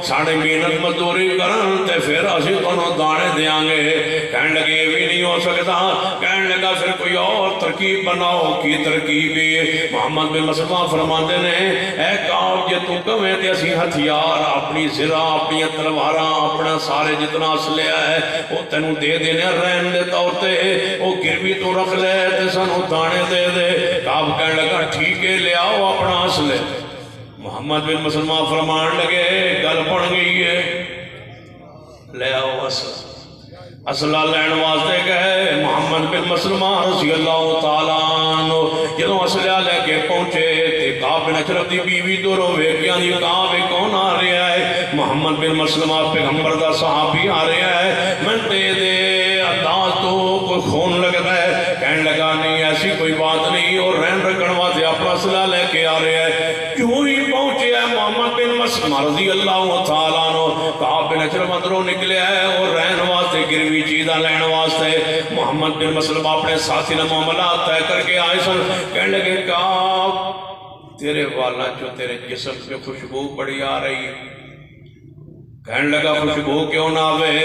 ساڑھے محنت مزدوری کرن تے پھر اسی تو دانے دیاں گے کہنے لگے بھی نہیں ہو سکتا کہنے لگا پھر کوئی اور ترکیب بناؤ کی ترکیبی محمد بن مسلمہ فرماندے نے اے کعب جے تو کمیں تے اسی ہتھیار اپنی زرہ اپنی تلواراں اپنا سارے جتنا اسلحہ ہے وہ تینوں دے دینے رہن دے طور تے وہ گروی تو رکھ لے تے سانو دانے دے دے کعب کہنے لگا ٹھیک ہے لے آؤ اپنا اسلحہ محمد بن مسلمہ فرمان لگے گل پڑ گئی ہے لے آؤ اسلحہ لین واسطے گئے محمد بن مسلمہ رضی اللہ تعالیٰ عنہ جدوں اسلحہ لے کے پہنچے تے کعب بن اشرف دی بیوی دوروں ویکیاں دی کعب کون آ رہا ہے محمد بن مسلمہ پیغمبر دا صحابی آ رہا ہے من دے دے انداز تو کوئی خون لگتا ہے کہنے لگا نہیں ایسی کوئی بات نہیں اور رہن رکھن واسطے اپنا اسلحہ لے کے آ رہا ہے کیوں ہی پہنچے ہے محمد بن مسلمہ رضی اللہ تعالیٰ عنہ کعب بن اشرف اندروں نکلے ہے اور رہن واسطے گروی چیزاں لین واسطے محمد بن مسلمہ اپنے ساتھی نے معاملات طے کر کے آئے سن کہنے لگے کعب تیرے والا جو تیرے جسم پہ خوشبو بڑی آ رہی ہے کہنے لگا خوشبو کیوں نہ آوے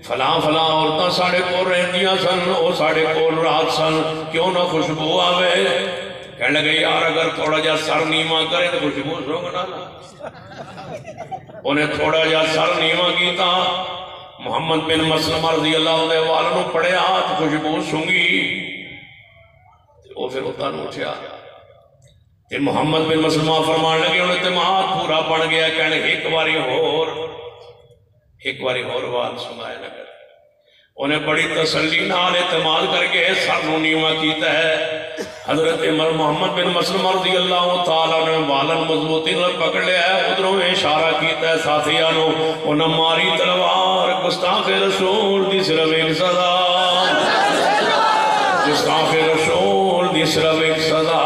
فلاں فلاں عورتاں ساڑھے کو رہندیاں سن وہ ساڑھے کو رات سن کیوں نہ خوشبو آوے کہنے لگے یار اگر تھوڑا جا سر نیما کرے تو خوشبو سونگنا نا. انہیں تھوڑا جا سر نیما کیتا. محمد بن مسلمہ رضی اللہ عنہ والوں پڑے ہاتھ خوشبو سونگی. وہ پھر اتنا اٹھیا تے محمد بن مسلمہ فرمان لگے انہیں اعتماد پورا بن گیا. کہنے ایک باری اور وال سنائے لگا. انہیں بڑی تسلی نال اعتماد کر کے سر نو نیواں کیتا ہے. حضرت محمد بن مسلمہ رضی اللہ تعالیٰ نے والن مضبوطی نال پکڑ لیا ہے. ادھروں میں اشارہ کیتا ہے ساتھیانو انہاں ماری تلوار گستاخ رسول دی صرف ایک سزا. گستاخ رسول دی صرف ایک سزا.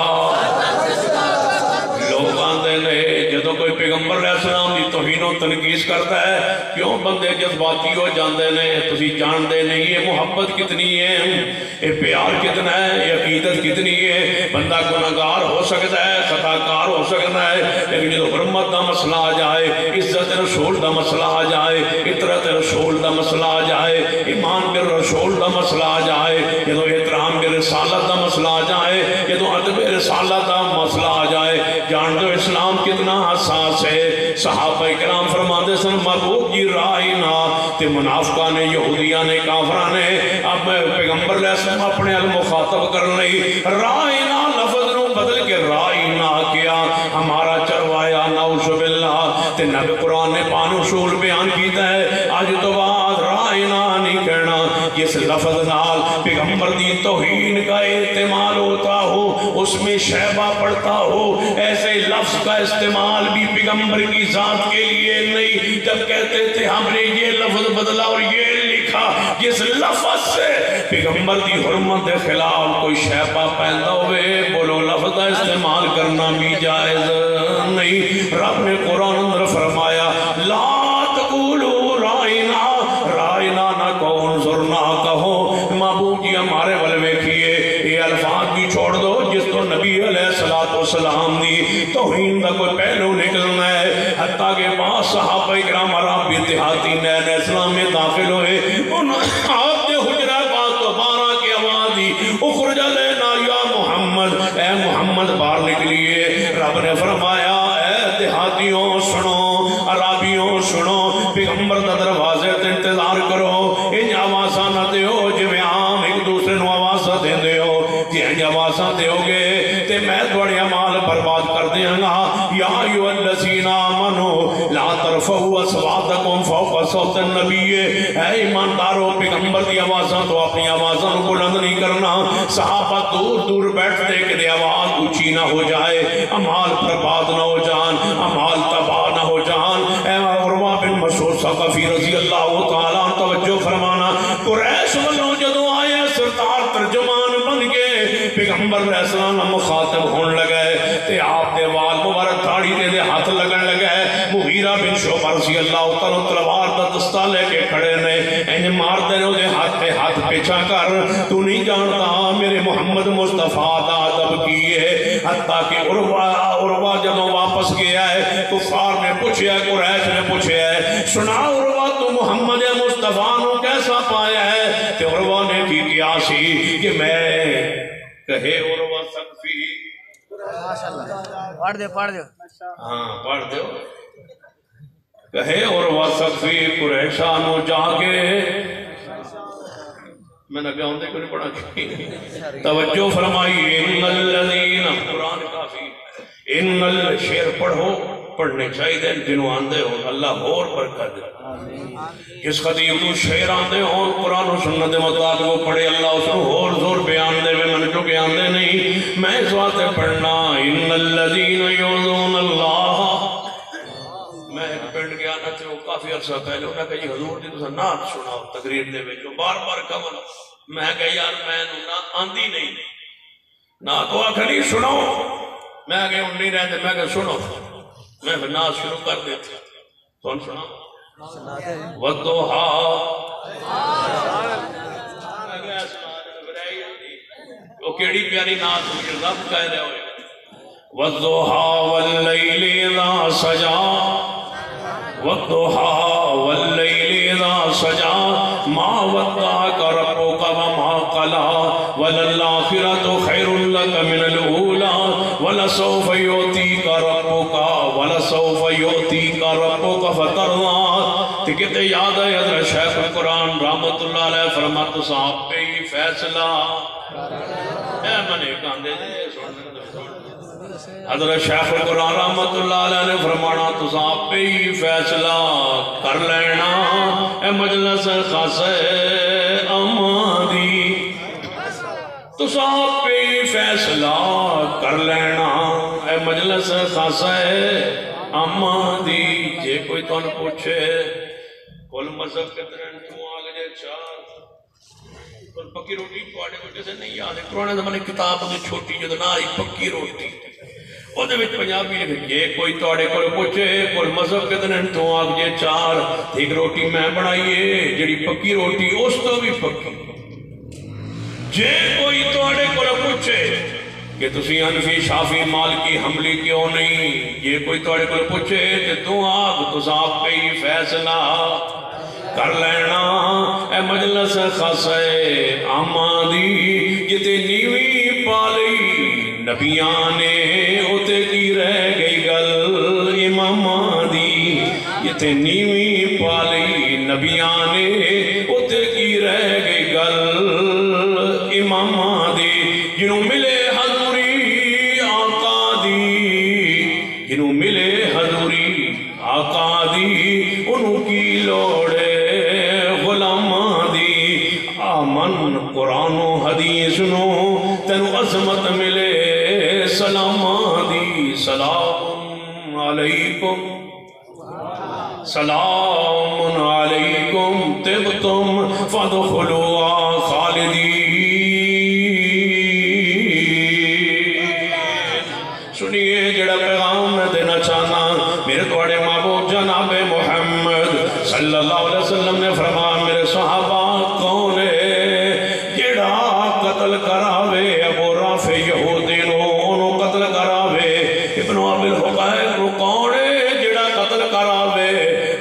لوگ آندے نے جدو کوئی پیغمبر علیہ السلام دی توہین و تنقیص کرتا ہے کیوں بندے جذباتی ہو جاندے نے. تسی جاندے نہیں یہ محبت کتنی ہے, یہ پیار کتنا ہے, یہ عقیدت کتنی ہے. بندہ گناہگار ہو سکتا ہے, خطاکار ہو سکتا ہے, لیکن جدو حرمت دا مسئلہ آ جائے, عزت رسول دا مسئلہ آ جائے, اطرت رسول دا مسئلہ آ جائے, ایمان بالرسول دا مسئلہ آ جائے, جدو احترام بالرسالت دا مسئلہ آ جائے, جدو ادب رسالت دا مسئلہ آ جائے, جان دو اسلام کتنا حساس ہے. صحابہ کرام فرماتے سن محبوب جی رائنا تے منافقہ نے, یہودیاں نے, کافرہ نے اب پیغمبر علیہ السلام اپنے المخاطب کرن لئی رائنا لفظ نو بدل کے رائنا کیا. ہمارا چروایا نعوذ باللہ. تے نبی قرآن نے پان اصول بیان کیتا ہے آج تو بعد رائنا نہیں کہنا. جس لفظ نال پیغمبر دی توہین کا احتمال ہوتا ہو, اس میں شیبہ پڑتا ہو, ایسے لفظ کا استعمال بھی پیغمبر کی ذات کے لیے نہیں. جب کہتے تھے ہم نے یہ لفظ بدلا اور یہ لکھا, جس لفظ سے پیغمبر دی حرمت کے خلاف کوئی شیبہ پیدا ہوئے, بولو لفظ کا استعمال کرنا بھی جائز نہیں. رب نے قرآن اندر فرمایا لا تقولوا رائنا, رائنا نہ کہو, انظرنا کہو. محبوب جی ہمارے ولوے کیے یہ الفاظ بھی چھوڑ دو جس تو نبی علیہ السلام دی توہین دا کوئی پہلو نکلنا ہے. حتیٰ کہ بعض صحابہ کرام عرب اتحادی نین اسلام میں داخل ہوئے, انہوں آپ نے حجرہ پاک تو 12 کی آواز دی اخرج لینا یا محمد, اے محمد باہر نکلیے. رب نے فرمایا اے اتحادیوں سنو, عربیوں سنو, پیغمبر دا دروازے تے انتظار کرو. ان آوازاں نہ دیو جویں عام ایک دوسرے نو آوازاں دے دیو. جی آوازاں دیو گے تے میں تھوڑے اعمال برباد کر دیاں گا. یا ایھا الذین آمنوا لا ترفعوا اصواتکم فوق صوت النبی. اے ایماندارو پیغمبر دی آوازاں تو اپنی آوازاں کو بلند نہیں کرنا. صحابہ دور دور بیٹھتے کہ آواز اونچی نہ ہو جائے, اعمال برباد نہ ہو جان, اعمال تباہ نہ ہو جان. اے عروہ بن مسعود ثقفی رضی اللہ تعالیٰ توجہ فرمانا. قریش والوں جدو آئے سرکار ترجمان بن کے پیغمبر علیہ السلام مخاطب ہون لگے تے آپ دے وال مبارک داڑھی دے ہاتھ لگن لگے. مغیرہ بن شعبہ رضی اللہ تعالیٰ تلوار دا دستہ لے کے کھڑے نے, انہیں مار دے دے ہاتھ پہ ہاتھ پیچھا کر, تو نہیں جانتا میرے محمد مصطفیٰ دا ادب کی ہے. حتیٰ کہ عروہ جدوں واپس گیا ہے کفار نے پوچھا, قریش نے پوچھا ہے سنا عروہ تو محمد مصطفیٰ نو کیسا پایا ہے. کہ عروہ نے کی کیا سی کہ میں کہے عروہ ثقفی پڑھ دے ہاں پڑھ دو. کہے عروہ ثقفی قریشانو جا کے, میں نے کہا ہوندے کو نہیں پڑھا کی توجہ فرمائی. ان الذین, قرآن کافی, ان الشعر پڑھو, پڑھنے چاہیے جنہوں آندے ہو اللہ اور برکت دے. جس خطیب تو شعر آندے ہو قرآن و سنت مطابق وہ پڑھے اللہ اس کو اور زور بیان دے میں من چکے آندے نہیں. میں اس واسطے پڑھنا ان الذین یؤذون اللہ. میں ایک پنڈ گیا نہ تھے وہ کافی عرصہ پہلے انہوں نے کہا جی حضور دی تو نعت سناؤ تقریر دے جو بار بار کمل. میں کہا یار میں نعت آندی نہیں, نعت وہ آخری سنو. میں کہا ان نہیں رہتے, میں کہا سنو. میں نعت شروع کر دیتے کون سنا وَالضُّحَا. وہ کیڑی پیاری نعت ہوئی رب کہہ رہے ہوئے. وَالضُّحَا وَاللَّيْلِ اِذَا سَجَا, وَالضُّحَا وَاللَّيْلِ اِذَا سَجَا مَا وَدَّعَكَ رَبُّكَ وَمَا قَلَا وَلَلْآخِرَةُ خَيْرٌ لَكَ مِنَ الْأُولَىٰ وَلَسَوْفَ يُؤْتِيكَ رَبُّكَ وَلَسَوْفَ يُؤْتِيكَ رَبُّكَ فَتَرْضَىٰ۔ تو کہتے یاد ہے حضرت شیخ القرآن رحمت اللہ علیہ فرماتے صاحب پہ ہی فیصلہ اے منے کاندے حضرت شیخ القرآن رحمت اللہ علیہ نے فرمانا تو صاحب پہ ہی فیصلہ کر لینا اے مجلس خاص امادی، تو صاحب پہ ہی فیصلہ کر لینا اے مجلس خاص امادی۔ جے کوئی تو نہ پوچھے کل مذہب کتنے تو آگے جے چار اور پکی روٹی پاڑے کو جیسے نہیں یاد ہے قرآن زمانے کتاب دی چھوٹی جو ناری پکی روٹی وہ دے وچ پنجابی لکھے جے کوئی توڑے کو پوچھے کل مذہب کتنے تو آگ جے چار ایک روٹی میں بنائیے جڑی پکی روٹی اس تو بھی پکی۔ جے کوئی توڑے کو پوچھے کہ تسی حنفی شافی مالکی حملی کیوں نہیں، یہ کوئی توڑے کو پوچھے کہ تو آگ تو صاحب پہ ہی فیصلہ کر لینا اے مجلس خاص آمادی۔ جتے نیوی پالی نبیان نے اتے کی رہ گئی گل امام دی، جتے نیوی پالی نبیان نے اتے کی رہ گئی گل امام دی۔ جنہوں ملے حضوری آقا دی، جنہوں ملے حضوری آقا دی انہوں کی لوڑے آمن قرآن و حدیث نو تینو عظمت ملے سلام دی۔ سلام علیکم سلام علیکم طبتم فادخلوا خالدین۔ سنیے جڑا پیغام میں دینا چاہنا میرے توڑے محبوب جناب محمد صلی اللہ علیہ وسلم نے فرمایا میرے صحابہ کون ہے جڑا قتل کراوے ابو رافع یہودی نو انہوں قتل کراوے ابن عبد الحقائق نو کون ہے جڑا قتل کراوے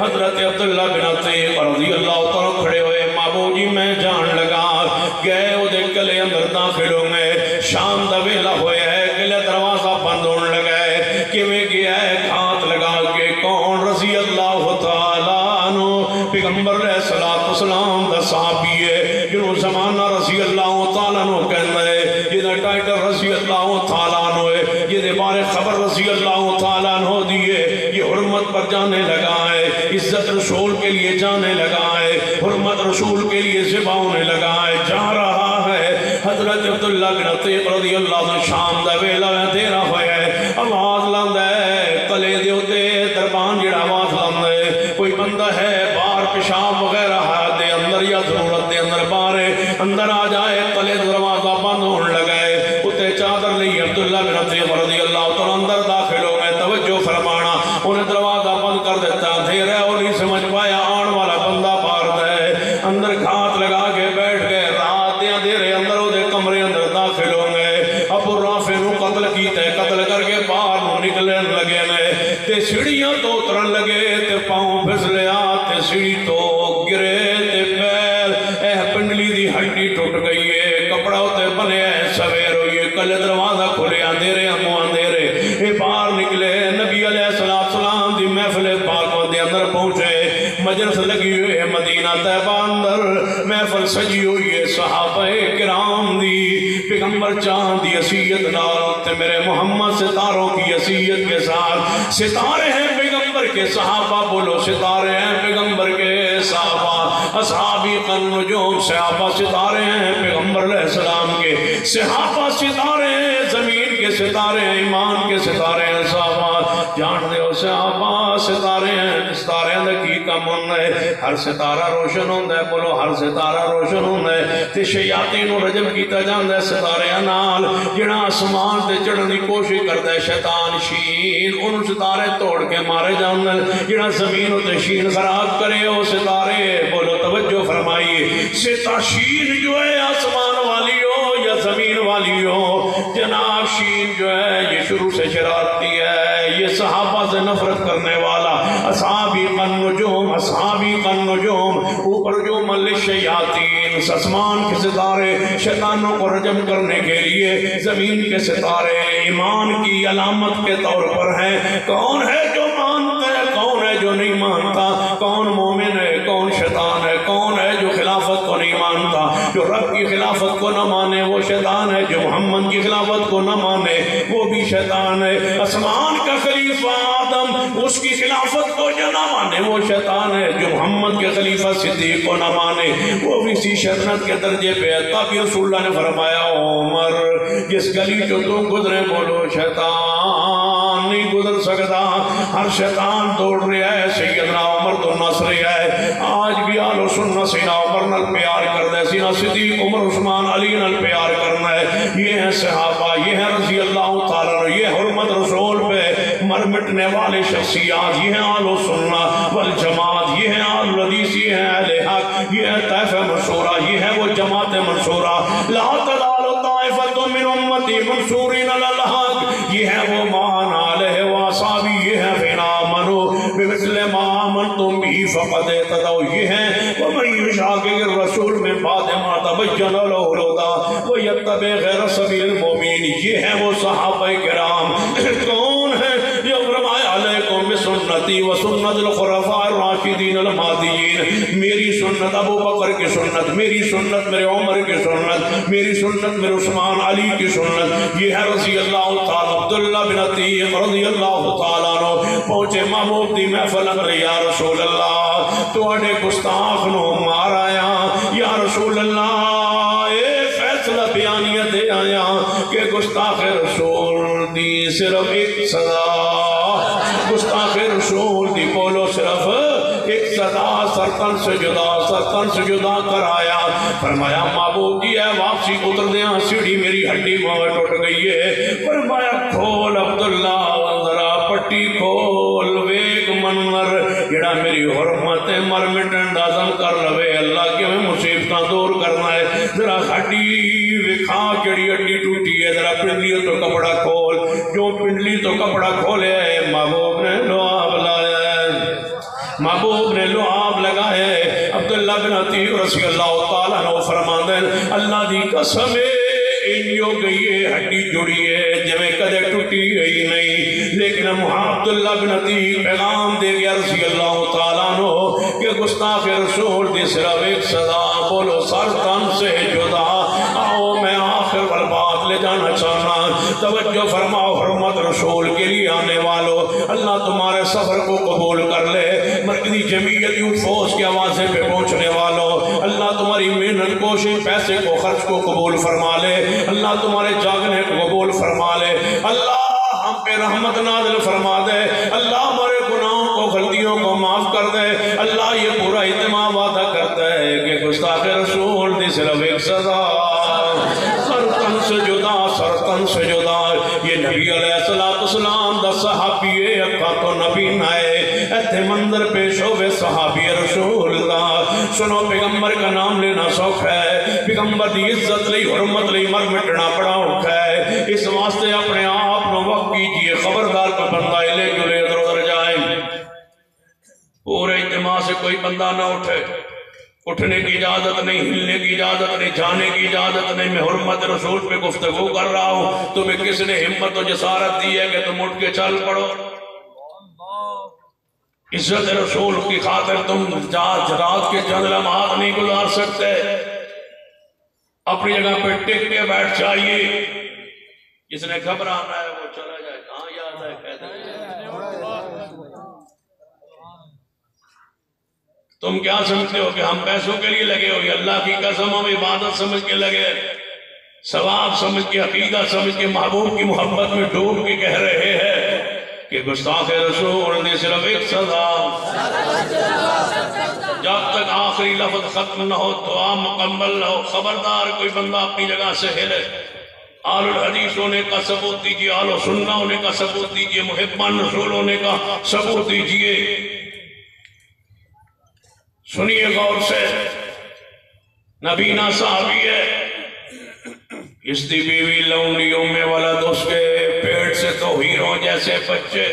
حضرت عبداللہ بن عتیق رضی اللہ تعالیٰ کھڑے ہوئے محبوب جی میں جان لگا گئے وہ دے کلے اندر داخل ہوں گے شام دا ویلا ہوئے ہے کلے دروازہ بند ہونے لگا ہے کہ میں گیا ہے کھات لگا کے کون رضی اللہ تعالیٰ عنہ پیغمبر علیہ السلام دا صحابی ہے جنہوں زمانہ رضی اللہ تعالیٰ عنہ کہنا ہے جنہوں ٹائٹل رضی اللہ تعالیٰ عنہ ہے جنہوں بارے خبر رضی اللہ تعالیٰ عنہ دیئے یہ حرمت پر جانے لگا ہے عزت رسول کے لیے جانے لگا ہے حرمت رسول کے لیے ذبح ہونے لگا ہے جا رہا ہے حضرت عبداللہ بن عتیق رضی اللہ عنہ شام دا ویلا دے رہا ہویا ہے آواز لاندہ ہے کلے دے ہوتے دربان جڑا آواز لاندہ ہے کوئی بندہ ہے بار پیشاب وغیرہ دے اندر یا ضرورت دے اندر بارے اندر آ جائے کلے دروازہ بند ہونے لگا ہے اتے چادر لئی عبداللہ بن عتیق رضی اللہ تعالیٰ اندر داخل ہو گئے توجہ فرمانا انہیں دروازہ بند کر دیتا دیر ہے اور نہیں سمجھ پایا آن والا بندہ پار دے اندر کھات لگا کے بیٹھ گئے رات دیا دیرے اندر ہو دے کمرے اندر داخل ہو گئے ابو رافع نو قتل کیتے قتل کر کے باہر نو نکلیں لگے نے تے سیڑھیاں تو اترن لگے تے پاؤں پھسلیا تے سیڑھی تو گرے تے پیر پنڈلی دی ہڈی ٹوٹ گئی ہے کپڑا ہوتے بنے سویر ہوئی ہے کل دروازہ کھلے اندھیرے ہم اندھیرے باہر نکلے نبی علیہ السلام دی محفل پاک دے اندر پہنچے مجلس لگی ہوئی ہے مدینہ طیبہ اندر محفل سجی ہوئی ہے صحابہ کرام دی پیغمبر چاند دی عصیت نال تے میرے محمد ستاروں کی عصیت کے ساتھ ستارے ہیں پیغمبر کے صحابہ بولو ستارے ہیں پیغمبر کے صحابہ اصحابی النجوم صحابہ ستارے ہیں پیغمبر علیہ السلام کے صحابہ ستارے ہیں زمین کے ستارے ہیں ایمان کے ستارے ہیں صحابہ جان دے ہو صحابہ ستارے ہیں ستارے ہیں کی کم ہونا ہے ہر ستارہ روشن ہونا ہے بولو ہر ستارہ روشن ہونا ہے تے شیاطین و رجم کیتا جاندہ ہے ستارے نال جڑا آسمان تے چڑھن دی کوشش کرتا ہے شیطان شین ان ستارے توڑ کے مارے جاندہ ہے جڑا زمین و تشین خراب کرے ہو ستارے بولو توجہ فرمائیے شین جو ہے آسمان والی ہو یا زمین والی ہو جناب شین جو ہے یہ شروع سے شرارتی ہے یہ صحابہ سے نفرت کرنے والا اصحابی النجوم رجوم للشیاطین، آسمان کے ستارے شیطانوں کو رجم کرنے کے لیے، زمین کے ستارے ایمان کی علامت کے طور پر ہیں۔ کون ہے جو مانتا ہے، کون ہے جو نہیں مانتا، کون مومن ہے، کون شیطان ہے، کون ہے جو خلافت کو نہیں مانتا، جو رب کی خلافت کو نہ مانے وہ شیطان ہے، جو محمد کی خلافت کو نہ مانے وہ بھی شیطان ہے۔ آسمان کا خلیفہ آدم، اس کی خلافت کو جو نہ مانے وہ شیطان ہے، جو محمد کے خلیفہ صدیق کو نہ مانے وہ بھی اسی شیطنت کے درجے پہ ہے۔ تب رسول اللہ نے فرمایا عمر جس گلی جو تم گزرے بولو شیطان نہیں گزر سکتا، ہر شیطان دوڑ رہا ہے، سیدنا عمر تو نس رہا ہے۔ آج بھی آل و سنت سینہ عمر نال پیار کر دے، سینہ صدیق عمر عثمان علی نال پیار کرنا ہے۔ یہ ہے صحابہ، یہ ہے رضی اللہ تعالیٰ، یہ حرمت رسول پہ مر مٹنے والے شخصیات، یہ ہے آل و سنت والجماعت، یہ ہے آل حدیث، یہ ہے اہل حق، یہ ہے طائفہ منصورہ، یہ ہے وہ جماعت منصورہ۔ لا تزال طائفۃ من امتی منصورین علی الحق، یہ ہے وہ مان علیہ واصحابہ، یہ ہے فینا منو بمثل ما آمنتم به فقد اهتدوا، یہ ہے ومن یشاقق الرسول من بعد ما تبین له الهدی ویتبع غیر سبیل المؤمنین، یہ ہے وہ صحابہ کرام۔ کون ہے جو فرمایا علیکم بسنتی وسنت الخلفاء الراشدین المہدیین، میری سنت ابو بکر کی سنت، میری سنت میرے عمر کی سنت، میری سنت میرے عثمان علی کی سنت، یہ ہے رضی اللہ تعالیٰ عبداللہ بن عتیق رضی اللہ تعالیٰ عنہ پہنچے محبوب دی محفل اندر، یا رسول اللہ توڑے گستاخ نو مارایا، یا رسول اللہ اے فیصلہ بیانیت دے آیا کہ گستاخ رسول دی صرف ایک صدا، گستاخ رسول دی بولو صرف ایک صدا، سرطن سے جدا کرایا۔ فرمایا محبوب جی ہے واپسی اتر دیا، سیڑھی میری ہڈی ماں ٹوٹ گئی ہے۔ فرمایا کھول عبداللہ ذرا پٹی کھول، ویک منور جڑا میری حرمت مر مٹن دازم کر لوے، اللہ کے میں مصیبتاں دور کرنا ہے، ذرا ہڈی وکھا کیڑی ہڈی ٹوٹی ہے، ذرا پنڈلی تو کپڑا کھول۔ جو پنڈلی تو کپڑا کھولے محبوب نے لعاب لایا ہے، محبوب نے لعاب لگائے۔ عبداللہ بن عتیق رضی اللہ تعالیٰ عنہ فرماندے اللہ دی قسم انجو گئی ہڈی جڑی ہے جویں کدے ٹوٹی گئی نہیں، لیکن عبداللہ بن عتیق پیغام دے گیا رضی اللہ تعالیٰ عنہ کہ گستاخ رسول دی صرف ایک صدا، بولو سر تن سے جدا۔ آؤ میں آخر والبات لے جانا چاہنا، توجہ فرماؤ حرمت رسول کے لیے آنے والو، اللہ تمہارے سفر کو قبول کر لے۔ مرکزی جمعیت یوتھ فورس کے آوازے پہ پہنچنے والوں، اللہ تمہاری محنت کوشش پیسے کو خرچ کو قبول فرما لے، اللہ تمہارے جاگنے کو قبول فرما لے، اللہ ہم پہ رحمت نازل فرما دے، اللہ ہمارے گناہوں کو غلطیوں کو معاف کر دے۔ اللہ یہ پورا اجتماع وعدہ کرتا ہے کہ گستاخ رسول دی صرف ایک سزا، سرطن سے جدا، سرطن سے جدا۔ یہ نبی علیہ السلام دا صحابی اکا تو نبی نائے، ایتھے منظر پیش ہوئے صحابی رسول دا۔ سنو پیغمبر کا نام لینا سوکھ ہے، پیغمبر دی عزت لئی حرمت لئی مر مٹنا بڑا ہوتا ہے، اس واسطے اپنے آپ نو وقت کیجئے، خبردار کا بندہ لے جلے ادھر ادھر جائے، پورے اجتماع سے کوئی بندہ نہ اٹھے، اٹھنے کی اجازت نہیں، ہلنے کی اجازت نہیں، جانے کی اجازت نہیں۔ میں حرمت رسول پہ گفتگو کر رہا ہوں، تمہیں کس نے ہمت و جسارت دی ہے کہ تم اٹھ کے چل پڑو؟ عزت رسول کی خاطر تم رات کے چند لمحات نہیں گزار سکتے، اپنی جگہ پہ ٹک کے بیٹھ جائیے۔ جس نے گھبرانا ہے وہ چلا جائے، کہاں یاد ہے کہہ دیں۔ تم کیا سمجھتے ہو کہ ہم پیسوں کے لیے لگے ہو؟ یہ اللہ کی قسم ہم عبادت سمجھ کے لگے، ثواب سمجھ کے، عقیدہ سمجھ کے، محبوب کی محبت میں ڈوب کے کہہ رہے ہیں کہ گستاخ رسول نے صرف ایک سزا، جب تک آخری لفظ ختم نہ ہو دعا مکمل نہ ہو۔ خبردار کوئی بندہ اپنی جگہ سے ہلے، آل الحدیث ہونے کا ثبوت دیجئے، آل سنہ ہونے کا ثبوت دیجئے، محبان رسول ہونے کا ثبوت دیجئے۔ سنیے غور سے، نبینا صحابی ہے، اس دی بیوی لونڈیوں میں ولد، اس کے پیٹ سے تو ہیروں جیسے بچے،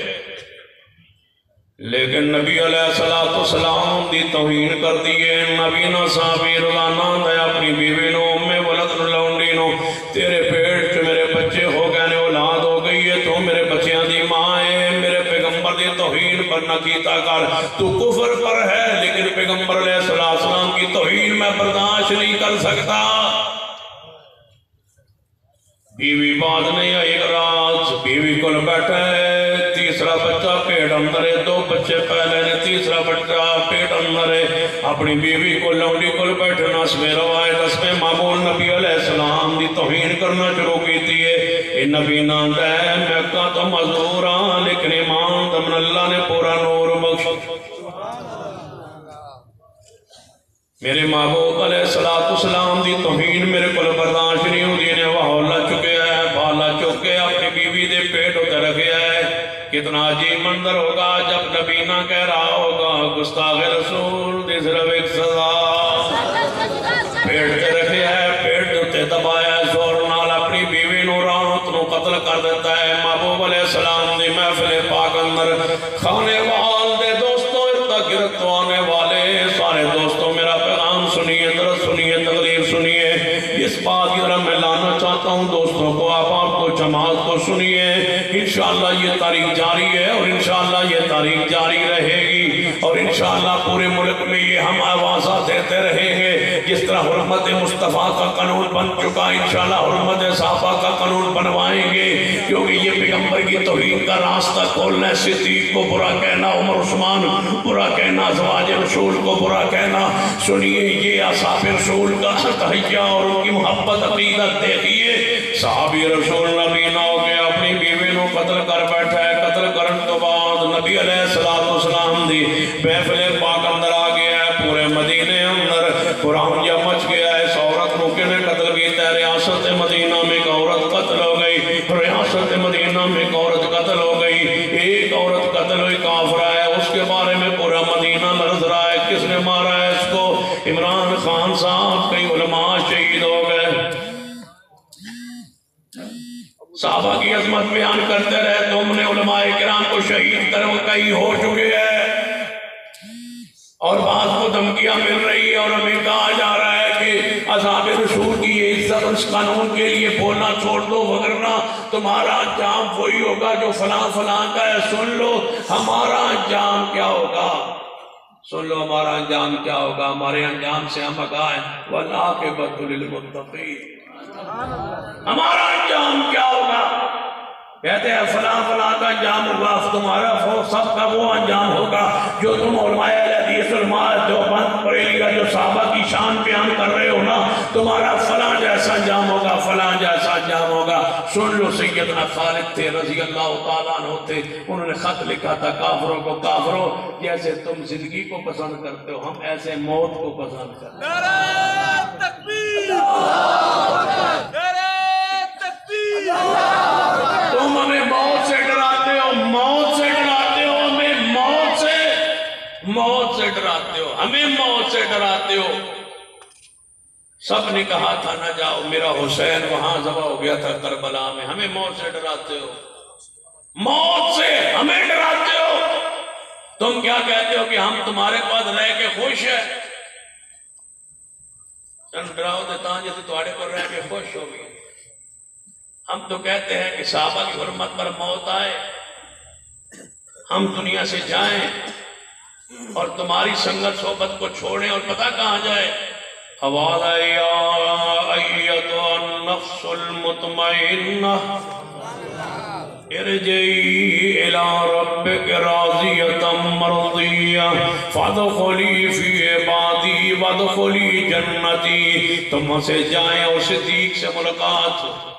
لیکن نبی علیہ السلام دی توہین کر دیئے نبی نہ صحابی روزانہ دے اپنی بیوی نو میں ولد لونڈی نو تیرے پیٹ چ میرے بچے ہو گئے نے اولاد ہو گئی ہے تو میرے بچیاں دی ماں ہے میرے پیغمبر دی توہین پر نہ کیتا کر تو کفر پر ہے لیکن پیغمبر علیہ السلام کی توہین میں برداشت نہیں کر سکتا بیوی بات نہیں آئی رات بیوی کو بیٹھا ہے تیسرا بچہ پیٹ اندر ہے دو بچے پہلے نے تیسرا بچہ پیٹ اندر ہے اپنی بیوی کو لونڈی کو بیٹھنا اس میں روایت اس میں معمول نبی علیہ السلام دی توہین کرنا شروع کی تھی اے نبی نام ہے مکہ تو مزدور ہاں لیکن ایمان دمن اللہ نے پورا نور بخش میرے محبوب علیہ السلام دی توہین میرے کو برداشت نہیں ہوں دی نے وہولا چکے ہے بالا چکے اپنی بیوی دے پیٹ ہوتے رکھے ہے کتنا عجیب منظر ہوگا جب نبی نہ کہہ رہا ہوگا گستاخ رسول دی صرف ایک سزا پیٹ تے رکھے ہے پیٹ ہوتے دبایا زور نال اپنی بیوی نو رات نو قتل کر دیتا ہے محبوب علیہ السلام دی محفل پاک اندر کھانے والے دوستوں ارتگرد آنے والے سارے دوستوں میرا پیغام سنیے درس سنیے تقریر سنیے اس بات کی طرح میں لانا چاہتا ہوں دوستوں کو آپ کو جماعت کو سنیے انشاءاللہ یہ تاریخ جاری ہے اور انشاءاللہ یہ تاریخ جاری رہے گی اور انشاءاللہ پورے ملک میں یہ ہم آوازہ دیتے رہیں گے جس طرح حرمت مصطفیٰ کا قانون بن چکا انشاءاللہ حرمت صحابہ کا قانون بنوائیں گے کیونکہ یہ پیغمبر کی توہین کا راستہ کھولنا صدیق کو برا کہنا عمر عثمان برا کہنا ازواج رسول کو برا کہنا سنیے یہ اصحاب رسول کا تحیہ اور ان کی محبت عقیدت دیکھیے صحابی رسول نبی نہ ہو کے اپنی بیوی نو قتل کر بیٹھا ہے قتل کرن تو بعد نبی علیہ السلام دی محفل پاک اندر آ گیا ہے پورے مدینے اندر قرآن جب مچ گیا ہے اس عورت کو کنے قتل کیتا ہے ریاست مدینہ میں ایک عورت قتل ہو گئی ریاست مدینہ میں ایک عورت قتل ہو گئی ایک عورت قتل ہوئی کافرہ ہے اس کے بارے میں پورا مدینہ لرز رہا ہے کس نے مارا ہے اس کو عمران خان صاحب کئی علماء شہید ہو گئے صحابہ کی عظمت بیان کرتے رہے تم نے علماء کرام کو شہید کرو کئی ہو چکے ہیں اور بعض کو دھمکیاں مل رہی ہے اور ہمیں کہا جا رہا ہے کہ اصحاب رسول کی یہ عزت اس قانون کے لیے بولنا چھوڑ دو وگرنہ تمہارا انجام وہی ہوگا جو فلاں فلاں کا ہے سن لو ہمارا انجام کیا ہوگا سن لو ہمارا انجام کیا ہوگا ہمارے انجام سے ہم آگاہ ہیں وَالْعَاقِبَةُ لِلْمُتَّقِينَ ہمارا انجام کیا ہوگا کہتے ہیں فلاں فلاں کا انجام ہوگا تمہارا سب کا وہ انجام ہوگا جو تم علماء حدیث علماء دیوبند بریلویہ جو صحابہ کی شان بیان کر رہے ہو نا تمہارا فلاں جیسا انجام ہوگا فلاں جیسا انجام ہوگا سن لو سیدنا خالد تھے رضی اللہ تعالیٰ عنہ تھے انہوں نے خط لکھا تھا کافروں کو کافروں جیسے تم زندگی کو پسند کرتے ہو ہم ایسے موت کو پسند کرتے ہیں نعرہ تکبیر نعرہ تکبیر تم ہمیں موت سے ڈراتے ہو موت سے ڈراتے ہو ہمیں موت سے ڈراتے ہو ہمیں موت سے ڈراتے ہو سب نے کہا تھا نہ جاؤ میرا حسین وہاں ذبح ہو گیا تھا کربلا میں ہمیں موت سے ڈراتے ہو موت سے ہمیں ڈراتے ہو تم کیا کہتے ہو کہ ہم تمہارے پاس رہ کے خوش ہیں ڈراؤ دیتا ہوں جیسے تمہارے پر رہ کے خوش ہو گئے ہم تو کہتے ہیں کہ صحابہ کی حرمت پر موت آئے ہم دنیا سے جائیں اور تمہاری سنگت صحبت کو چھوڑیں اور پتہ کہاں جائے حوالہ یا ایتو النفس المطمئنہ ارجعی الی ربک راضیۃ مرضیہ فادخلی فی عبادی وادخلی جنتی تم سے جائیں اور صدیق سے ملاقات ہو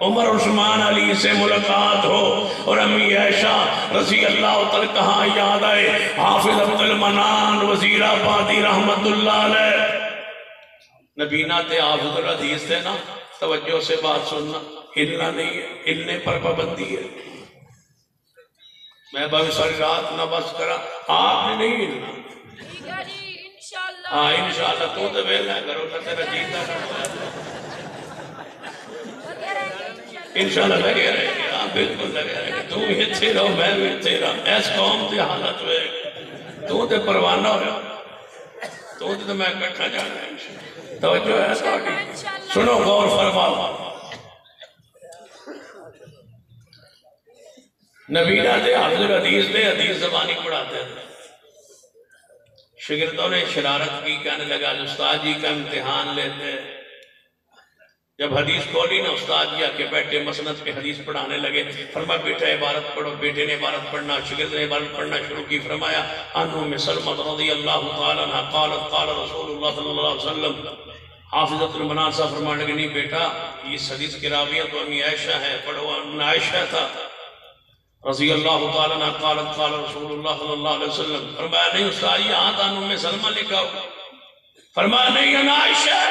عمر عثمان علی سے ملاقات ہو اور امی عائشہ رضی اللہ تعالی کہاں یاد آئے حافظ عبد المنان وزیر آبادی رحمت اللہ علیہ نبینا تھے حافظ الحدیث تھے نا توجہ سے بات سننا ہلنا نہیں ہے ہلنے پر پابندی ہے میں بھائی ساری رات نہ بس کرا آپ نے نہیں ہلنا ہاں انشاءاللہ تو تو ویل ہے کرو نہ تیرا جیتا انشاءاللہ لگے رہے گے بالکل لگا ہے تو اتھے رہو میں بھی اتھے رہا ایس قوم تے حالت ہوئے تو تے پروانہ ہو تو تے میں کٹھا جانا ہے توجہ ہے ساڑی سنو غور فرماؤ نبینا دے حضر حدیث دے حدیث زبانی پڑھاتے ہیں شگردوں نے شرارت کی کہنے لگا استاد جی کا امتحان لیتے جب حدیث کھولی نا استاد جی آکے بیٹھے مسند پہ حدیث پڑھانے لگے فرمایا بیٹا عبارت پڑھو بیٹے نے عبارت پڑھنا شگرد نے عبارت پڑھنا شروع کی فرمایا انہوں میں سلمت رضی اللہ تعالیٰ عنہ قالت قال رسول اللہ صلی اللہ علیہ وسلم حافظت المنان صاحب فرمانے لگے نہیں بیٹا یہ حدیث کی راویہ تو امی عائشہ ہے پڑھو امی عائشہ تھا رضی اللہ تعالیٰ عنہ قالت قال رسول اللہ صلی اللہ علیہ وسلم فرمایا نہیں استاد یہ آتا انہوں میں سلمہ لکھا ہو فرمایا نہیں انا عائشہ ہے